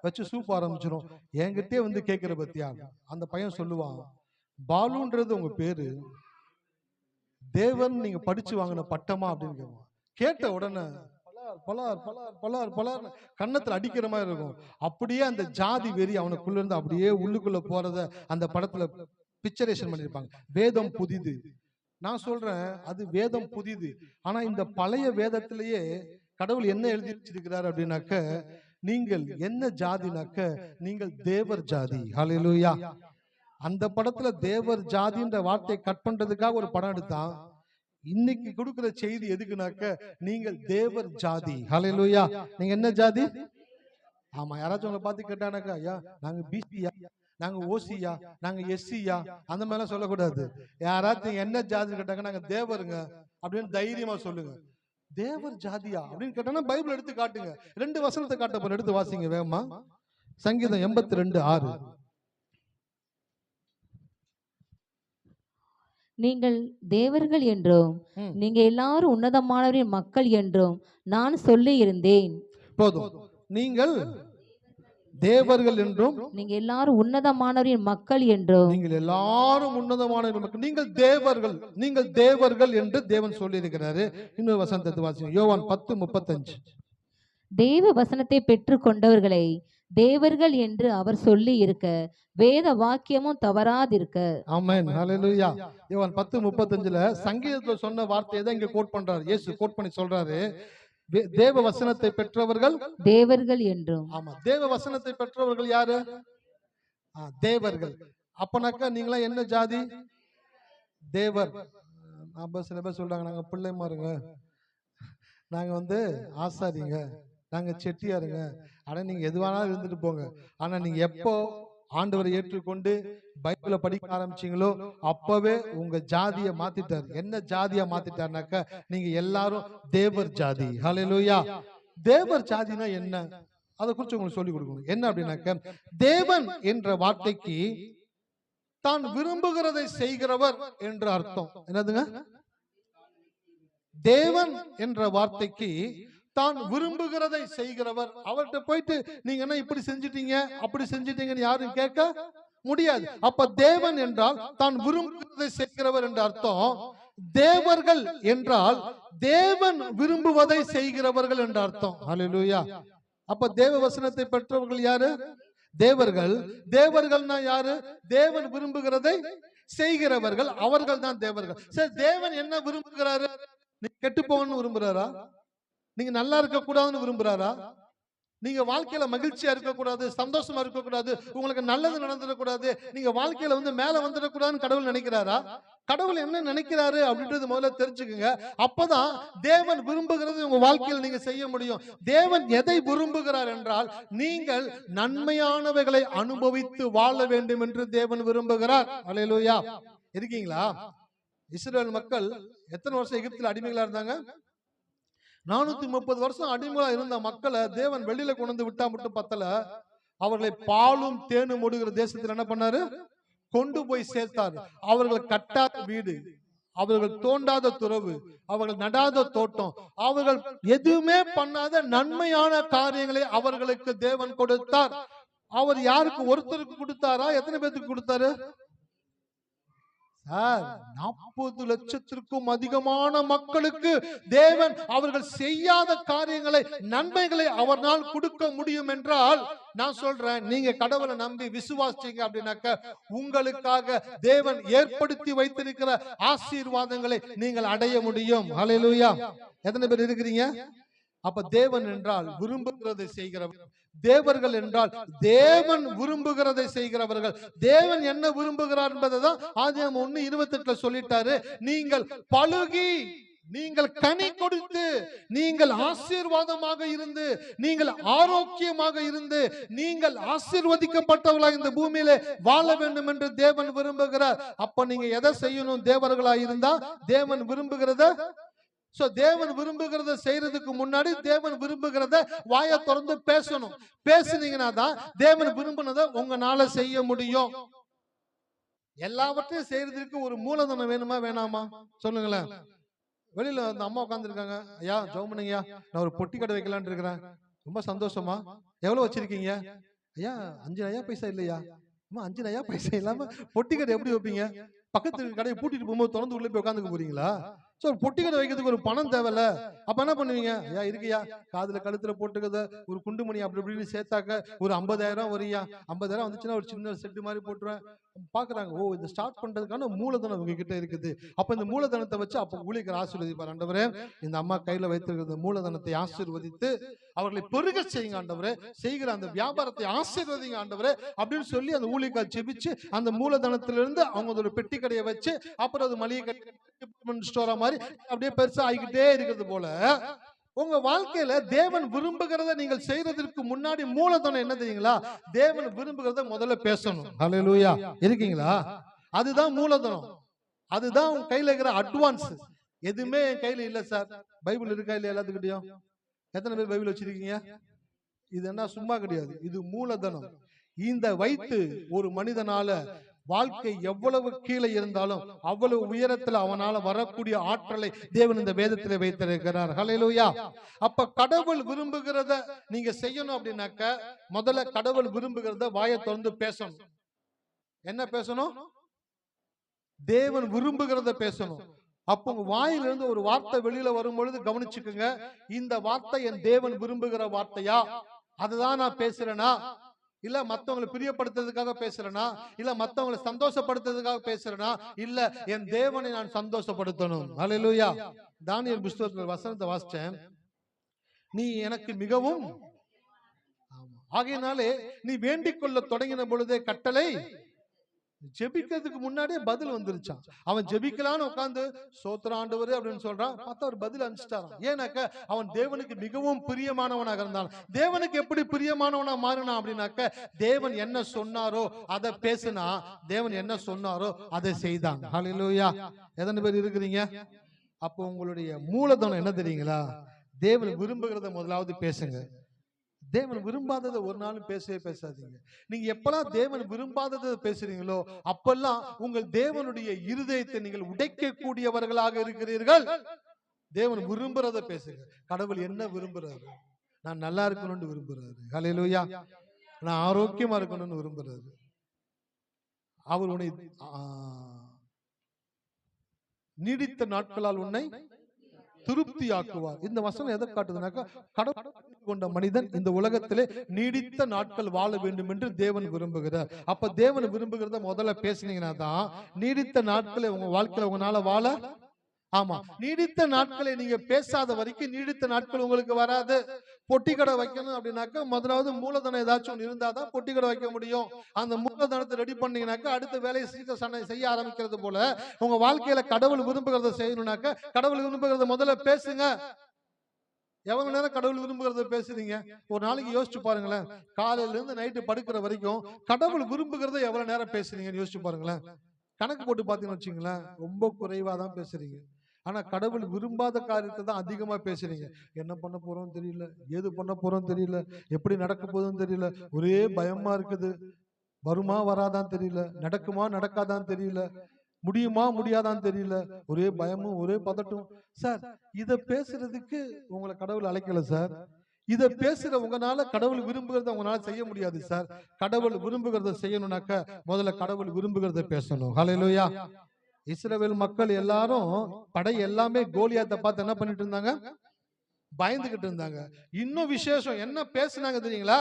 வச்சு சூப் ஆரம்பிச்சிடும். என்கிட்டே வந்து கேட்கிற பத்தியா. அந்த பையன் சொல்லுவான், பாலுன்றது உங்க பேரு, தேவன் நீங்க படிச்சு வாங்கின பட்டமா அப்படின்னு கேட்பான். கேட்ட உடனே பலார் பலார் பலார் பலார் பலார் கன்னத்துல அடிக்கிற மாதிரி இருக்கும். அப்படியே அந்த ஜாதி வெறி அவனுக்குள்ள இருந்து அப்படியே உள்ளுக்குள்ள போறத அந்த படத்துல பிக்சரேஷன் பண்ணிருப்பாங்க. வேதம் புதிது. நான் சொல்றேன், அது வேதம் புதிது. ஆனா இந்த பழைய வேதத்திலேயே கடவுள் என்ன எழுதி வச்சிருக்கிறார் அப்படின்னாக்க, நீங்கள் என்ன ஜாதினாக்க நீங்கள் தேவர் ஜாதி. ஹல்லேலூயா. அந்த படத்துல தேவர் ஜாதின்ற வார்த்தையை கட் பண்றதுக்காக ஒரு படம் எடுத்தான். இன்னைக்கு கொடுக்கிற செய்தி எதுக்குனாக்க, நீங்கள் தேவர் ஜாதி. ஹல்லேலூயா. நீங்க என்ன ஜாதி? ஆமா, யாராச்சும் உங்களை பார்த்து கேட்டானாக்கா, ஐயா நாங்க பிசியா, நாங்க ஓசியா, நாங்க எஸ்சியா, அந்த மாதிரிலாம் சொல்லக்கூடாது. யாராச்சும் என்ன ஜாதி கேட்டாங்க, நாங்க தேவருங்க அப்படின்னு தைரியமா சொல்லுங்க. தேவர் ஜாதியா அப்படின்னு கேட்டாங்கன்னா பைபிள் எடுத்து காட்டுங்க. 2 வசனத்தை காட்ட போற, எடுத்து வாசிங்க வேகமா. சங்கீதம் 82:6. நீங்கள் தேவர்கள் என்றும் நீங்க எல்லாரும் உன்னதமானவரின் மக்கள் என்றும் நான் சொல்லி இருந்தேன். போதும். நீங்கள் தேவர்கள் என்றும் நீங்க எல்லாரும் உன்னதமானவரின் மக்கள் என்றும் நீங்கள் எல்லாரும் உன்னதமானவரின் மக்கள், நீங்கள் தேவர்கள், நீங்கள் தேவர்கள் என்று தேவன் சொல்லி இருக்கிறாரு. இன்னொரு வசனத்தை வாசிங்க. யோவான் 10:35. தேவ வசனத்தை பெற்று கொண்டவர்களை தேவர்கள் என்று அவர் சொல்லி இருக்க வேத வாக்கியமும் தவறாதிருக்க. ஆமென். ஹல்லேலூயா. யோவான் 10:35 சங்கீதத்துல சொன்ன வார்த்தையை தான் இங்க கோட் பண்றாரு. இயேசு கோட் பண்ணி சொல்றாரு, தேவ வசனத்தை பெற்றவர்கள் தேவர்கள் என்றும். ஆமா, தேவ வசனத்தை பெற்றவர்கள் யாரு? தேவர்கள். அப்பனாக்கா நீங்களா என்ன ஜாதி? தேவர். சில பேர் சொல்றாங்க, நாங்க பிள்ளைமாருங்க, நாங்க ஆசாரிங்க, நாங்க செட்டியாருங்க. ஆனா நீங்க எதுவானாலும் இருந்துட்டு போங்க. ஆனா நீங்க எப்போ ஆண்டவரை ஏற்றுக்கொண்டு பைபிளை படிக்க ஆரம்பிச்சீங்களோ அப்பவே உங்க ஜாதியை மாத்திட்டார். என்ன ஜாதியா மாத்திட்டார்னாக்க, நீங்க எல்லாரும் தேவர் ஜாதி. ஹல்லேலூயா. தேவர் ஜாதினா என்ன, அதை குறித்து உங்களுக்கு சொல்லி கொடுக்கணும். என்ன அப்படின்னாக்க, தேவன் என்ற வார்த்தைக்கு தான் விரும்புகிறதை செய்கிறவர் என்று அர்த்தம். என்னதுங்க? தேவன் என்ற வார்த்தைக்கு தான் விரும்புகிறதை செய்கிறவர். அவர்கிட்ட போயிட்டு நீங்க என்ன இப்படி செஞ்சிட்டீங்க அப்படி செஞ்சிட்டீங்கன்னு யாரும் கேட்க முடியாது. அப்ப தேவன் என்றால் தான் விரும்புகிறதை செய்கிறவர் என்ற அர்த்தம். தேவர்கள் என்றால் தேவன் விரும்புவதை செய்கிறவர்கள் என்ற அர்த்தம். ஹல்லேலூயா. அப்ப தேவ வசனத்தை பெற்றவர்கள் யாரு? தேவர்கள். தேவர்கள்னா யாரு? தேவன் விரும்புகிறதை செய்கிறவர்கள், அவர்கள் தான் தேவர்கள். சரி, தேவன் என்ன விரும்புகிறாரு? நீ கெட்டு போகணும்னு விரும்புறாரா? நீங்க நல்லா இருக்க கூடாதுன்னு விரும்புறாரா? நீங்க வாழ்க்கையில மகிழ்ச்சியா இருக்கக்கூடாது, சந்தோஷமா இருக்கக்கூடாது, உங்களுக்கு நல்லது நடந்துடக்கூடாது, நீங்க வாழ்க்கையில மேல வந்துடக்கூடாதுன்னு கடவுள் நினைக்கிறாரா? கடவுள் என்ன நினைக்கிறாரு அப்படின்றது முதல்ல தெரிஞ்சுக்குங்க. அப்பதான் தேவன் விரும்புகிறது உங்க வாழ்க்கையில் நீங்க செய்ய முடியும். தேவன் எதை விரும்புகிறார் என்றால், நீங்கள் நன்மையானவைகளை அனுபவித்து வாழ வேண்டும் என்று தேவன் விரும்புகிறார். அல்லேலூயா. இருக்கீங்களா? இஸ்ரவேல் மக்கள் எத்தனை வருஷம் எகிப்தில் அடிமைகளா இருந்தாங்க? 430 வருஷம் அடிமையா இருந்த மக்களை தேவன் வெளியில கொண்டு விட்டா மட்டும் பத்தல. அவர்களை பாலும் தேனும் ஓடுகிற தேசத்தில் என்ன பண்ணாரு? கொண்டு போய் சேர்த்தார். அவர்கள் கட்டாத வீடு, அவர்கள் தோண்டாத துறவு, அவர்கள் நடாத தோட்டம், அவர்கள் எதுவுமே பண்ணாத நன்மையான காரியங்களை அவர்களுக்கு தேவன் கொடுத்தார். அவர் யாருக்கு? ஒருத்தருக்கு கொடுத்தாரா? எத்தனை பேருக்கு கொடுத்தாரு? 40 லட்சத்திற்கும் அதிகமான மக்களுக்கு தேவன் அவர்கள் செய்யாத காரியங்களை, நன்மைகளை அவரால் கொடுக்க முடியும் என்றால், நான் சொல்றேன், நீங்க கடவுளை நம்பி விசுவாசிங்க அப்படின்னாக்க உங்களுக்காக தேவன் ஏற்படுத்தி வைத்திருக்கிற ஆசீர்வாதங்களை நீங்கள் அடைய முடியும். ஹல்லேலூயா. எத்தனை பேர் இருக்கிறீங்க? அப்ப தேவன் என்றால் விரும்புகிறதை செய்கிறவர், தேவர்கள் என்றால் தேவன் விரும்புகிறதை செய்கிறவர்கள். தேவன் என்ன விரும்புகிறார் என்பதைதான் ஆதியாகமம் 1:28 சொல்லிட்டாரு. நீங்கள் பலுகி, நீங்கள் கனி கொடுத்து, நீங்கள் ஆசீர்வாதமாக இருந்து, நீங்கள் ஆரோக்கியமாக இருந்து, நீங்கள் ஆசீர்வதிக்கப்பட்டவர்களாக இந்த பூமியில வாழ வேண்டும் என்று தேவன் விரும்புகிறார். அப்ப நீங்க எதை செய்யணும்? தேவர்களாக இருந்தா தேவன் விரும்புகிறத, தேவன் விரும்புகிறத செய்யறதுக்கு முன்னாடி தேவன் விரும்புகிறத வாயை திறந்து பேசணும். பேசுனீங்கன்னா தான் தேவன் விரும்பினதை உங்களால செய்ய முடியும். எல்லாவற்றையும் செய்யறதுக்கு ஒரு மூலதனம் வேணுமா வேணாமா? சொல்லுங்களேன். வெளியில அந்த அம்மா உட்கார்ந்து இருக்காங்க. ஐயா ஜெபம் பண்ணுங்கய்யா, நான் ஒரு பொட்டி கடை வைக்கலான்னு இருக்கிறேன். ரொம்ப சந்தோஷமா? எவ்வளவு வச்சிருக்கீங்க? ஐயா 5 நயா பைசா இல்லையா? 5 நயா பைசா இல்லாம பொட்டி கடை எப்படி வைப்பீங்க? பக்கத்து கடையை பூட்டிட்டு போகும்போது திறந்து உள்ள போய் உட்காந்துக்க போறீங்களா? ஒரு பொட்டி கடை வைக்கிறதுக்கு ஒரு பணம் தேவையில்ல. அப்ப என்ன பண்ணுவீங்க? ஐயா இருக்குயா, காதுல கழுத்துல போட்டுக்கத ஒரு குண்டுமணி அப்படி இப்படின்னு சேர்த்தாக்க ஒரு 50,000 வரியா, 50,000 வந்துச்சுன்னா ஒரு சின்ன செட்டு மாதிரி போட்டுருவேன். பாக்குறாங்க, ஓ இதை ஸ்டார்ட் பண்றதுக்கான மூலதனம் உங்ககிட்ட இருக்குது. அப்ப இந்த மூலதனத்தை வச்சு அப்ப ஊழியர் ஆசீர்வதிப்பார். ஆண்டவரே, இந்த அம்மா கையில வைத்திருக்கிற மூலதனத்தை ஆசீர்வதித்து அவர்களை பெருக செய்யுங்க ஆண்டவரே, செய்கிற அந்த வியாபாரத்தை ஆசீர்வதிங்க ஆண்டவரே அப்படின்னு சொல்லி அந்த ஊழியக்கார் ஜெபிச்சு அந்த மூலதனத்திலிருந்து அவங்க ஒரு பெட்டி கடையை வச்சு அப்புறம் அது மளிகை கடை ஸ்டோரா மாதிரி அப்படியே பெருசா ஆகிக்கிட்டே இருக்கிறது போல உங்க வாழ்க்கையில தேவன் விரும்புகிறத நீங்கள் செய்யறதுக்கு முன்னாடி மூலதனம் என்ன தெரியுங்களா? தேவன் விரும்புகிறத முதல்ல பேசணும். ஹல்லேலூயா. இருக்கீங்களா? அதுதான் மூலதனம். அதுதான் உங்க கையில இருக்கிற அட்வான்ஸ். எதுவுமே என் கையில இல்ல சார். பைபிள் இருக்கா இல்லையா எல்லாத்துக்கிட்டையும்? எத்தனை பேர் பைபிள் வச்சிருக்கீங்க? இது என்ன சும்மா கிடையாது, இது மூலதனம். இந்த வைத்து ஒரு மனிதனால வாழ்க்கை எவ்வளவு கீழே இருந்தாலும் அவ்வளவு உயரத்துல அவனால வரக்கூடிய ஆற்றலை தேவன் இந்த வேதத்திலே வைத்திருக்கிறார். ஹல்லேலூயா. அப்ப கடவுள் விரும்புகிறத நீங்க செய்யணும் அப்படின்னாக்க முதல்ல கடவுள் விரும்புகிறத வாயை திறந்து பேசணும். என்ன பேசணும்? தேவன் விரும்புகிறத பேசணும். அப்போ உங்க வாயிலிருந்து ஒரு வார்த்தை வெளியில வரும் பொழுது கவனிச்சுக்குங்க, இந்த வார்த்தை என் தேவன் விரும்புகிற வார்த்தையா? அதுதான் நான் பேசுறேனா? இல்ல மத்தவங்களை பிரியப்படுத்துறதுக்காக பேசுறேனா? இல்ல மத்தவங்களை சந்தோஷப்படுத்துறதுக்காக பேசுறேனா? இல்ல என் தேவனை நான் சந்தோஷப்படுத்தணும். ஹல்லேலூயா. தானியேல் புத்தகத்துல வசனத்தை வாசிச்சேன். நீ எனக்கு மிகவும் ஆகையினாலே நீ வேண்டிக் கொள்ள தொடங்கின பொழுதே கட்டளை, ஜெபிக்கிறதுக்கு முன்னாடியே பதில் வந்துருச்சான். அவன் ஜெபிக்கலான்னு உட்கார்ந்து சோத்திர ஆண்டவரே அப்படின்னு சொல்றான். பார்த்தா அவர் பதில் அனுப்பிச்சிட்டாராம். ஏன்னாக்க அவன் தேவனுக்கு மிகவும் பிரியமானவனாக இருந்தான். தேவனுக்கு எப்படி பிரியமானவனா மாறினான் அப்படின்னாக்க தேவன் என்ன சொன்னாரோ அதை பேசினா, தேவன் என்ன சொன்னாரோ அதை செய்தான். ஹல்லேலூயா. எத்தனை பேர் இருக்கிறீங்க? அப்போ உங்களுடைய மூலதனம் என்ன தெரியுங்களா? தேவன் விரும்புகிறத முதலாவது பேசுங்க. தேவன் விரும்பாததை ஒரு நாளும் பேசவே பேசாதீங்க. நீங்க எப்பெல்லாம் தேவன் விரும்பாததை பேசுறீங்களோ அப்பெல்லாம் உங்கள் தேவனுடைய இருதயத்தை நீங்கள் உடைக்க கூடியவர்களாக இருக்கிறீர்கள். தேவன் விரும்புறத பேசுங்க. கடவுள் என்ன விரும்புறாரு? நான் நல்லா இருக்கணும்னு விரும்புறாரு. ஹல்லேலூயா. நான் ஆரோக்கியமா இருக்கணும்னு விரும்புறாரு. அவர் உன்னை நீடித்த நாட்களால் உன்னை திருப்தி ஆக்குவார். இந்த வசனம் எதை காட்டுதுனாக்கா, கடவுள் கொண்ட மனிதன் இந்த உலகத்திலே நீடித்த நாட்கள் வாழ வேண்டும் என்று தேவன் விரும்புகிறார். அப்ப தேவன் விரும்புகிறத முதல்ல பேசினீங்கன்னா தான் நீடித்த நாட்களை உங்க வாழ்க்கையில உங்களால வாழ. ஆமா, நீடித்த நாட்களை நீங்க பேசாத வரைக்கும் நீடித்த நாட்கள் உங்களுக்கு வராது. பொட்டி கடை வைக்கணும் அப்படின்னாக்கா முதலாவது மூலதனம் ஏதாச்சும் ஒன்று இருந்தாதான் பொட்டி கடை வைக்க முடியும். அந்த மூலதனத்தை ரெடி பண்ணீங்கன்னாக்கா அடுத்த வேலையை சீக்கிரம் செய்ய ஆரம்பிக்கிறது போல உங்க வாழ்க்கையில கடவுள் விரும்புகிறத செய்யணும்னாக்கா கடவுள் விரும்புகிறத முதல்ல பேசுங்க. எவ்வளவு நேரம் கடவுள் விரும்புகிறத பேசுறீங்க? ஒரு நாளைக்கு யோசிச்சு பாருங்களேன். காலையில இருந்து நைட்டு படுக்கிற வரைக்கும் கடவுள் விரும்புகிறத எவ்வளவு நேரம் பேசுறீங்கன்னு யோசிச்சு பாருங்களேன். கணக்கு போட்டு பாத்தீங்கன்னு வச்சுங்களேன், ரொம்ப குறைவா தான் பேசுறீங்க. ஆனா கடவுள் விரும்பாத காரியத்தை தான் அதிகமா பேசுறீங்க. என்ன பண்ண போறோம் தெரியல, ஏது பண்ண போறோம் தெரியல, எப்படி நடக்க போதும் தெரியல, ஒரே பயமா இருக்குது, வருமா வராதான் தெரியல, நடக்குமா நடக்காதான் தெரியல, முடியுமா முடியாதான் தெரியல, ஒரே பயமும் ஒரே பதட்டம். சார், இத பேசுறதுக்கு உங்களை கடவுள் அழைக்கல சார். இத பேசுற உங்களால கடவுள் விரும்புகிறத உங்களால செய்ய முடியாது சார். கடவுள் விரும்புகிறத செய்யணும்னாக்க முதல்ல கடவுள் விரும்புகிறத பேசணும். ஹல்லேலூயா. இஸ்ரவேல் மக்கள் எல்லாரும் படை எல்லாமே கோலியாத்தை பார்த்து என்ன பண்ணிட்டு இருந்தாங்க? பயந்துகிட்டு இருந்தாங்க. இன்னும் விசேஷம் என்ன பேசினாங்க தெரியுங்களா?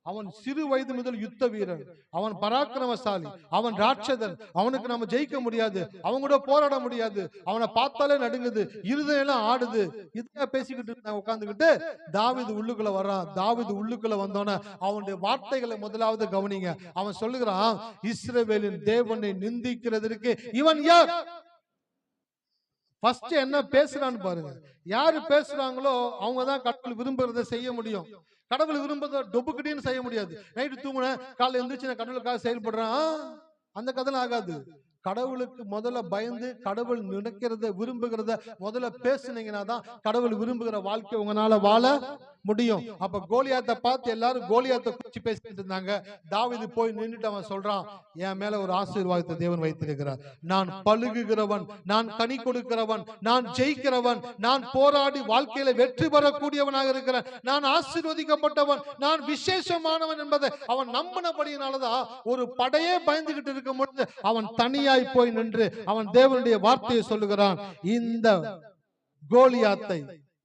அவன் சிறு வயது முதல் யுத்த வீரன், அவன் பராக்கிரமசாலி, அவன் ராட்சதன், அவனுக்கு நம்ம ஜெயிக்க முடியாது, அவங்க கூட போராட முடியாது, அவனை பார்த்தாலே நடுங்குது, இருதயம் ஆடுது. இதுதான் பேசிக்கிட்டு இருந்தாங்க உட்கார்ந்துகிட்டு. தாவீது உள்ளுக்குள்ள வர்றான். தாவீது உள்ளுக்குள்ள வந்தோன அவனுடைய வார்த்தைகளை முதலாவது கவனிங்க. அவன் சொல்லுகிறான், இஸ்ரவேலின் தேவனை நிந்திக்கிறதற்கு இவன் யார்? ஃபர்ஸ்ட் என்ன பேசுறான்னு பாருங்க. யாரு பேசுறாங்களோ அவங்க தான் கடவுள் விரும்புறதை செய்ய முடியும். கடவுள் விரும்புறத டொபுக்கிட்டின்னு செய்ய முடியாது. நைட்டு தூங்குன காலைல எந்திரிச்சு நான் கடவுளுக்காக செயல்படுறேன், அந்த கதைலாம் ஆகாது. கடவுளுக்கு முதல்ல பயந்து கடவுள் நினைக்கிறத விரும்புகிறத முதல்ல பேசுனீங்கன்னா தான் கடவுள் விரும்புகிற வாழ்க்கை உங்களால வாழ முடியும். அப்ப கோலியாத்தை பார்த்து எல்லாரும் கோலியாத்தை குறிச்சு பேசிட்டு இருந்தாங்க. தாவீது போய் நின்னுட்டு அவன் சொல்றான், என் மேல ஒரு ஆசீர்வாதத்தை தேவன் வைத்திருக்கிறார். நான் பழுகுகிறவன், நான் கனி கொடுக்கிறவன், நான் ஜெயிக்கிறவன், நான் போராடி வாழ்க்கையில வெற்றி பெறக்கூடியவனாக இருக்கிறேன், நான் ஆசீர்வதிக்கப்பட்டவன், நான் விசேஷமானவன் என்பதை அவன் நம்பினபடியினாலதான் ஒரு படையே பயந்துகிட்டு இருக்கும் பொழுது அவன் தனியாய் போய் நின்று அவன் தேவனுடைய வார்த்தையை சொல்லுகிறான். இந்த கோலியாத்தை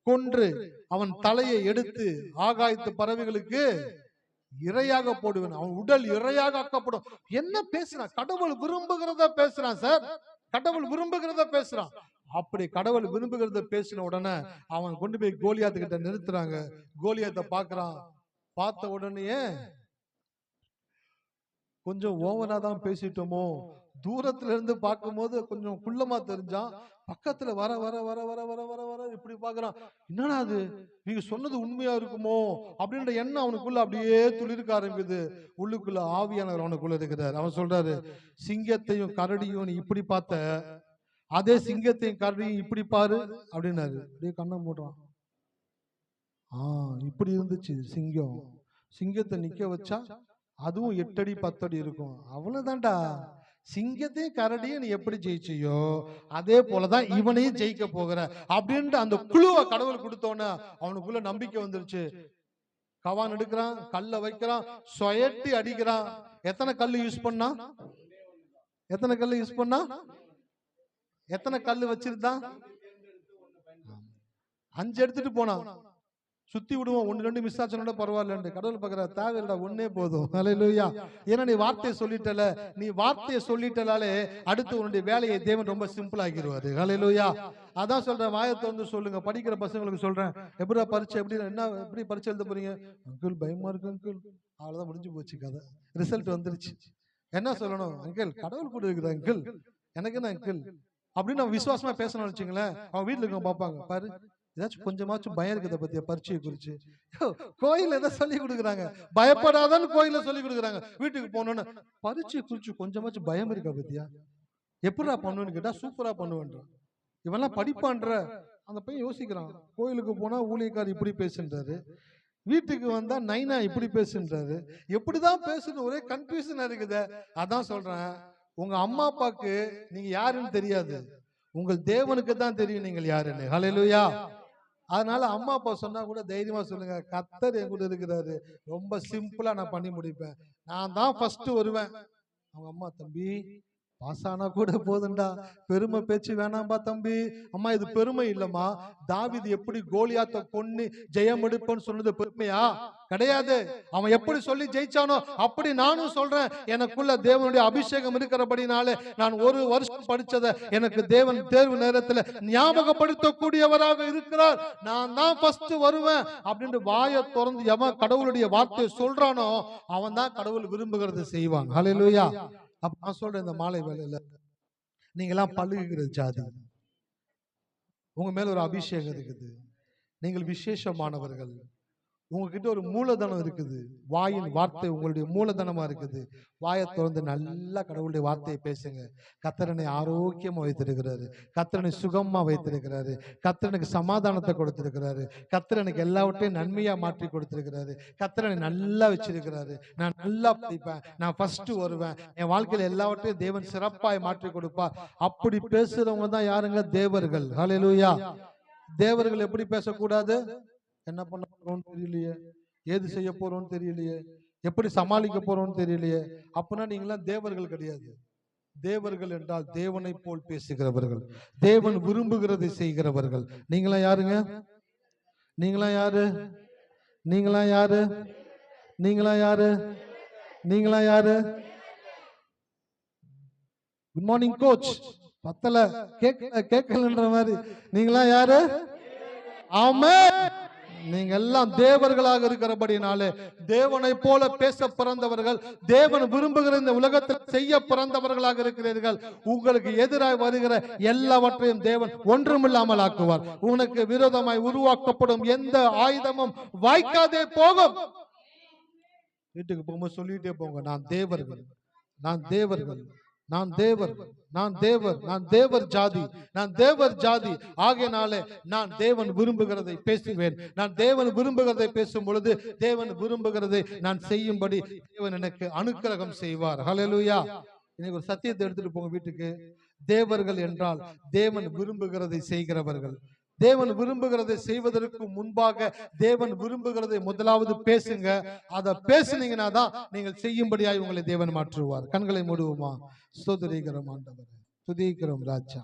கொன்று அவன் தலையை எடுத்து ஆகாயத்து பறவைகளுக்கு இரையாக போடுவேன், அவன் உடல் இரையாக ஆக்கப்படும். என்ன பேசுறான்? கடவுள் விரும்புகிறத பேசுறான் சார். கடவுள் விரும்புகிறத பேசுறான். அப்படி கடவுள் விரும்புகிறத பேசின உடனே அவன் கொண்டு போய் கோலியாத்து கிட்ட நிறுத்துறாங்க. கோலியாத்தை பாக்குறான். பார்த்த உடனே கொஞ்சம் ஓவரா தான் பேசிட்டோமோ, தூரத்துல இருந்து பார்க்கும் போது கொஞ்சம் குள்ளமா தெரிஞ்சான். பக்கத்துல வர வர வர வர வர வர வர இப்படி பாக்குறான். என்னடா அது, நீங்க சொன்னது உண்மையா இருக்குமோ அப்படின்ற எண்ணம் அவனுக்குள்ள அப்படியே துளிர்க்க ஆரம்பிக்குது. உள்ளுக்குள்ள ஆவியானவர் அவனுக்குள்ள இருக்கிறார். அவன் சொல்றாரு, சிங்கத்தையும் கரடியும் நீ இப்படி பார்த்த, அதே சிங்கத்தையும் கரடியும் இப்படி பாரு அப்படின்னாரு. அப்படியே கண்ணை மூடுறான். இப்படி இருந்துச்சு சிங்கம். சிங்கத்தை நிக்க வச்சா அதுவும் 8 அடி 10 அடி இருக்கும். அவ்வளவுதான்டா. சிங்கத்தையும் கரடியும் நீ எப்படி ஜெயிச்சியோ அதே போலதான் இவனையும் ஜெயிக்க போகிற அப்படின்ட்டு அந்த குழுவை கடவுள் கொடுத்தோன்னு அவனுக்குள்ள நம்பிக்கை வந்துருச்சு. கவான் எடுக்கிறான், கல்ல வைக்கிறான், சொயட்டி அடிக்கிறான். எத்தனை கல்லு யூஸ் பண்ணா? எத்தனை கல்லு யூஸ் பண்ணா? எத்தனை கல்லு வச்சிருந்தான்? 5 எடுத்துட்டு போனான். சுத்தி விடுவோம், 1 2 மிஸ் ஆச்சுன்னா பரவாயில்ல. கடவுள் பார்க்கிற தேவையில்லை, ஒன்னே போதும். ஹல்லேலூயா. ஏன்னா நீ வார்த்தையை சொல்லிட்டல, நீ வார்த்தையை சொல்லிட்டலாலே அடுத்து உன்னுடைய வேலையை தேவன் ரொம்ப சிம்பிள் ஆக்கிடுவாரு. ஹல்லேலூயா. அதான் சொல்றேன், வாயத்தை வந்து சொல்லுங்க. படிக்கிற பசங்களுக்கு சொல்றேன், எப்படிடா பரீட்சை, எப்படி பரீட்சை எழுத போறீங்க? அங்கிள் பயமா இருக்கு அங்கிள். அவ்வளவுதான், முடிஞ்சு போச்சு கதை. ரிசல்ட் வந்துருச்சு. என்ன சொல்லணும்? அங்கிள் கடவுள் கூட இருக்குது அங்கிள், எனக்கு என்ன அங்கிள் அப்படின்னு நம்ம விசுவாசமா பேசணும்னு வச்சுங்களேன். அவன் வீட்டுல இருக்க பார்ப்பாங்க, பாரு ஏதாச்சும் கொஞ்சமாச்சும் பயம் இருக்குத பத்தியா பரீட்சையை குறிச்சு. கோயில் எதை சொல்லி கொடுக்குறாங்க? பயப்படாதான்னு கோயில சொல்லி கொடுக்குறாங்க. வீட்டுக்கு போனோன்னு பரீட்சையை குறிச்சு கொஞ்சமாச்சும் பயம் இருக்கா பத்தியா? எப்படா பண்ணுவேன்னு கேட்டா சூப்பரா பண்ணுவேன்றான். இவெல்லாம் படிப்பான்ற அந்த பையன் யோசிக்கிறான். கோயிலுக்கு போனா ஊழியக்கார் இப்படி பேசுன்றாரு, வீட்டுக்கு வந்தா நைனா இப்படி பேசுன்றாரு, எப்படிதான் பேசணும், ஒரே கன்ஃபியூஷனா இருக்குது. அதான் சொல்றேன், உங்க அம்மா அப்பாக்கு நீங்க யாருன்னு தெரியாது, உங்கள் தேவனுக்கு தான் தெரியும் நீங்கள் யாருன்னு. ஹல்லேலூயா. அதனால அம்மா அப்பா சொன்னா கூட தைரியமா சொல்லுங்க, கர்த்தர் என் கூட இருக்கிறாரு, ரொம்ப சிம்பிளா நான் பண்ணி முடிப்பேன், நான் தான் ஃபர்ஸ்ட் வருவேன். அவங்க அம்மா, தம்பி பாஸ் ஆனா கூட போதுண்டா, பெருமை பேச்சு வேணாம்பா தம்பி. அம்மா இது பெருமை இல்லம்மா, தாவீது எப்படி கோலியாத்தை கொன்னு ஜெயம் எடுப்பன்னு சொன்னது பெருமையா? கிடையாது. அவன் எப்படி சொல்லி ஜெயிச்சானோ அப்படி நானும் சொல்றேன். எனக்குள்ள தேவனுடைய அபிஷேகம் இருக்கிறபடினாலே நான் 1 வருஷம் படிச்சதை எனக்கு தேவன் தேர்வு நேரத்துல ஞாபகப்படுத்தக்கூடியவராக இருக்கிறார். நான் தான் ஃபர்ஸ்ட் வருவேன் அப்படின்னு வாயை திறந்து எவன் கடவுளுடைய வார்த்தையை சொல்றானோ அவன் தான் கடவுள் விரும்புகிறத செய்வாங்க. ஹல்லேலூயா. அப்ப நான் சொல்றேன், இந்த மாலை வேளையில நீங்கெல்லாம் பழுகுகிற ஜாதி, உங்க மேல ஒரு அபிஷேகம் இருக்குது, நீங்கள் விசேஷமானவர்கள், உங்ககிட்ட ஒரு மூலதனம் இருக்குது. வாயின் வார்த்தை உங்களுடைய மூலதனமா இருக்குது. வாயை திறந்து நல்லா கடவுளுடைய வார்த்தையை பேசுங்க. கர்த்தரனை ஆரோக்கியமா வைத்திருக்கிறாரு, கர்த்தரனை சுகமா வைத்திருக்கிறாரு, கர்த்தரனுக்கு சமாதானத்தை கொடுத்திருக்கிறாரு, கர்த்தரனுக்கு எல்லாவற்றையும் நன்மையா மாற்றி கொடுத்திருக்கிறாரு, கர்த்தரனை நல்லா வச்சிருக்கிறாரு. நான் நல்லா படிப்பேன், நான் ஃபர்ஸ்ட் வருவேன், என் வாழ்க்கையில எல்லாவற்றையும் தேவன் சிறப்பாய் மாற்றி கொடுப்பார். அப்படி பேசுறவங்க தான் யாருங்க? தேவர்கள். ஹல்லேலூயா. தேவர்கள் எப்படி பேசக்கூடாது? என்ன பண்ண போறோம்னு தெரியலையே, ஏது செய்ய போறோம்னு தெரியலையே, எப்படி சமாளிக்க போறோம்னு தெரியலையே, அப்படின்னா நீங்களாம் தேவர்கள் கிடையாது. தேவர்கள் என்றால் தேவனை போல் பேசுகிறவர்கள், தேவன் விரும்புகிறதை செய்கிறவர்கள். நீங்களாம் யாருங்க? நீங்களாம் யாரு? நீங்களாம் யாரு? நீங்களாம் யாரு? நீங்களாம் யாரு? Good morning coach. பத்தல கேட்கலன்ற மாதிரி. நீங்களாம் யாரு? ஆமென். நீங்க எல்லாம் தேவர்களாக இருக்கிறபடினாலே, தேவனை போல பேச பிறந்தவர்கள், தேவன் விரும்புகிற இந்த உலகத்தில் செய்ய பிறந்தவர்களாக இருக்கிறீர்கள். உங்களுக்கு எதிராக வருகிற எல்லாவற்றையும் தேவன் ஒன்றுமில்லாமல் ஆக்குவார். உனக்கு விரோதமாய் உருவாக்கப்படும் எந்த ஆயுதமும் வாய்க்காதே போகும். வீட்டுக்கு போகும்போது சொல்லிட்டே போங்க, நான் தேவர்கள், நான் தேவர்கள், நான் தேவர், நான் தேவர், நான் தேவர் ஜாதி, நான் தேவர் ஜாதி. ஆகையினாலே நான் தேவன் விரும்புகிறதை பேசுவேன். நான் தேவன் விரும்புகிறதை பேசும் பொழுது தேவன் விரும்புகிறதை நான் செய்யும்படி தேவன் எனக்கு அனுக்கிரகம் செய்வார். ஹல்லேலூயா. இன்னைக்கு ஒரு சத்தியத்தை எடுத்துட்டு போங்க வீட்டுக்கு. தேவர்கள் என்றால் தேவன் விரும்புகிறதை செய்கிறவர்கள். தேவன் விரும்புகிறதை செய்வதற்கு முன்பாக தேவன் விரும்புகிறதை முதலாவது பேசுங்க. அதை பேசுனீங்கன்னா தான் நீங்கள் செய்யும்படியாய் உங்களை தேவன் மாற்றுவார். கண்களை மூடுவோமா? ஸ்தோத்திரிக்கிறோம் ஆண்டவரே, துதிக்கிறோம் ராஜா.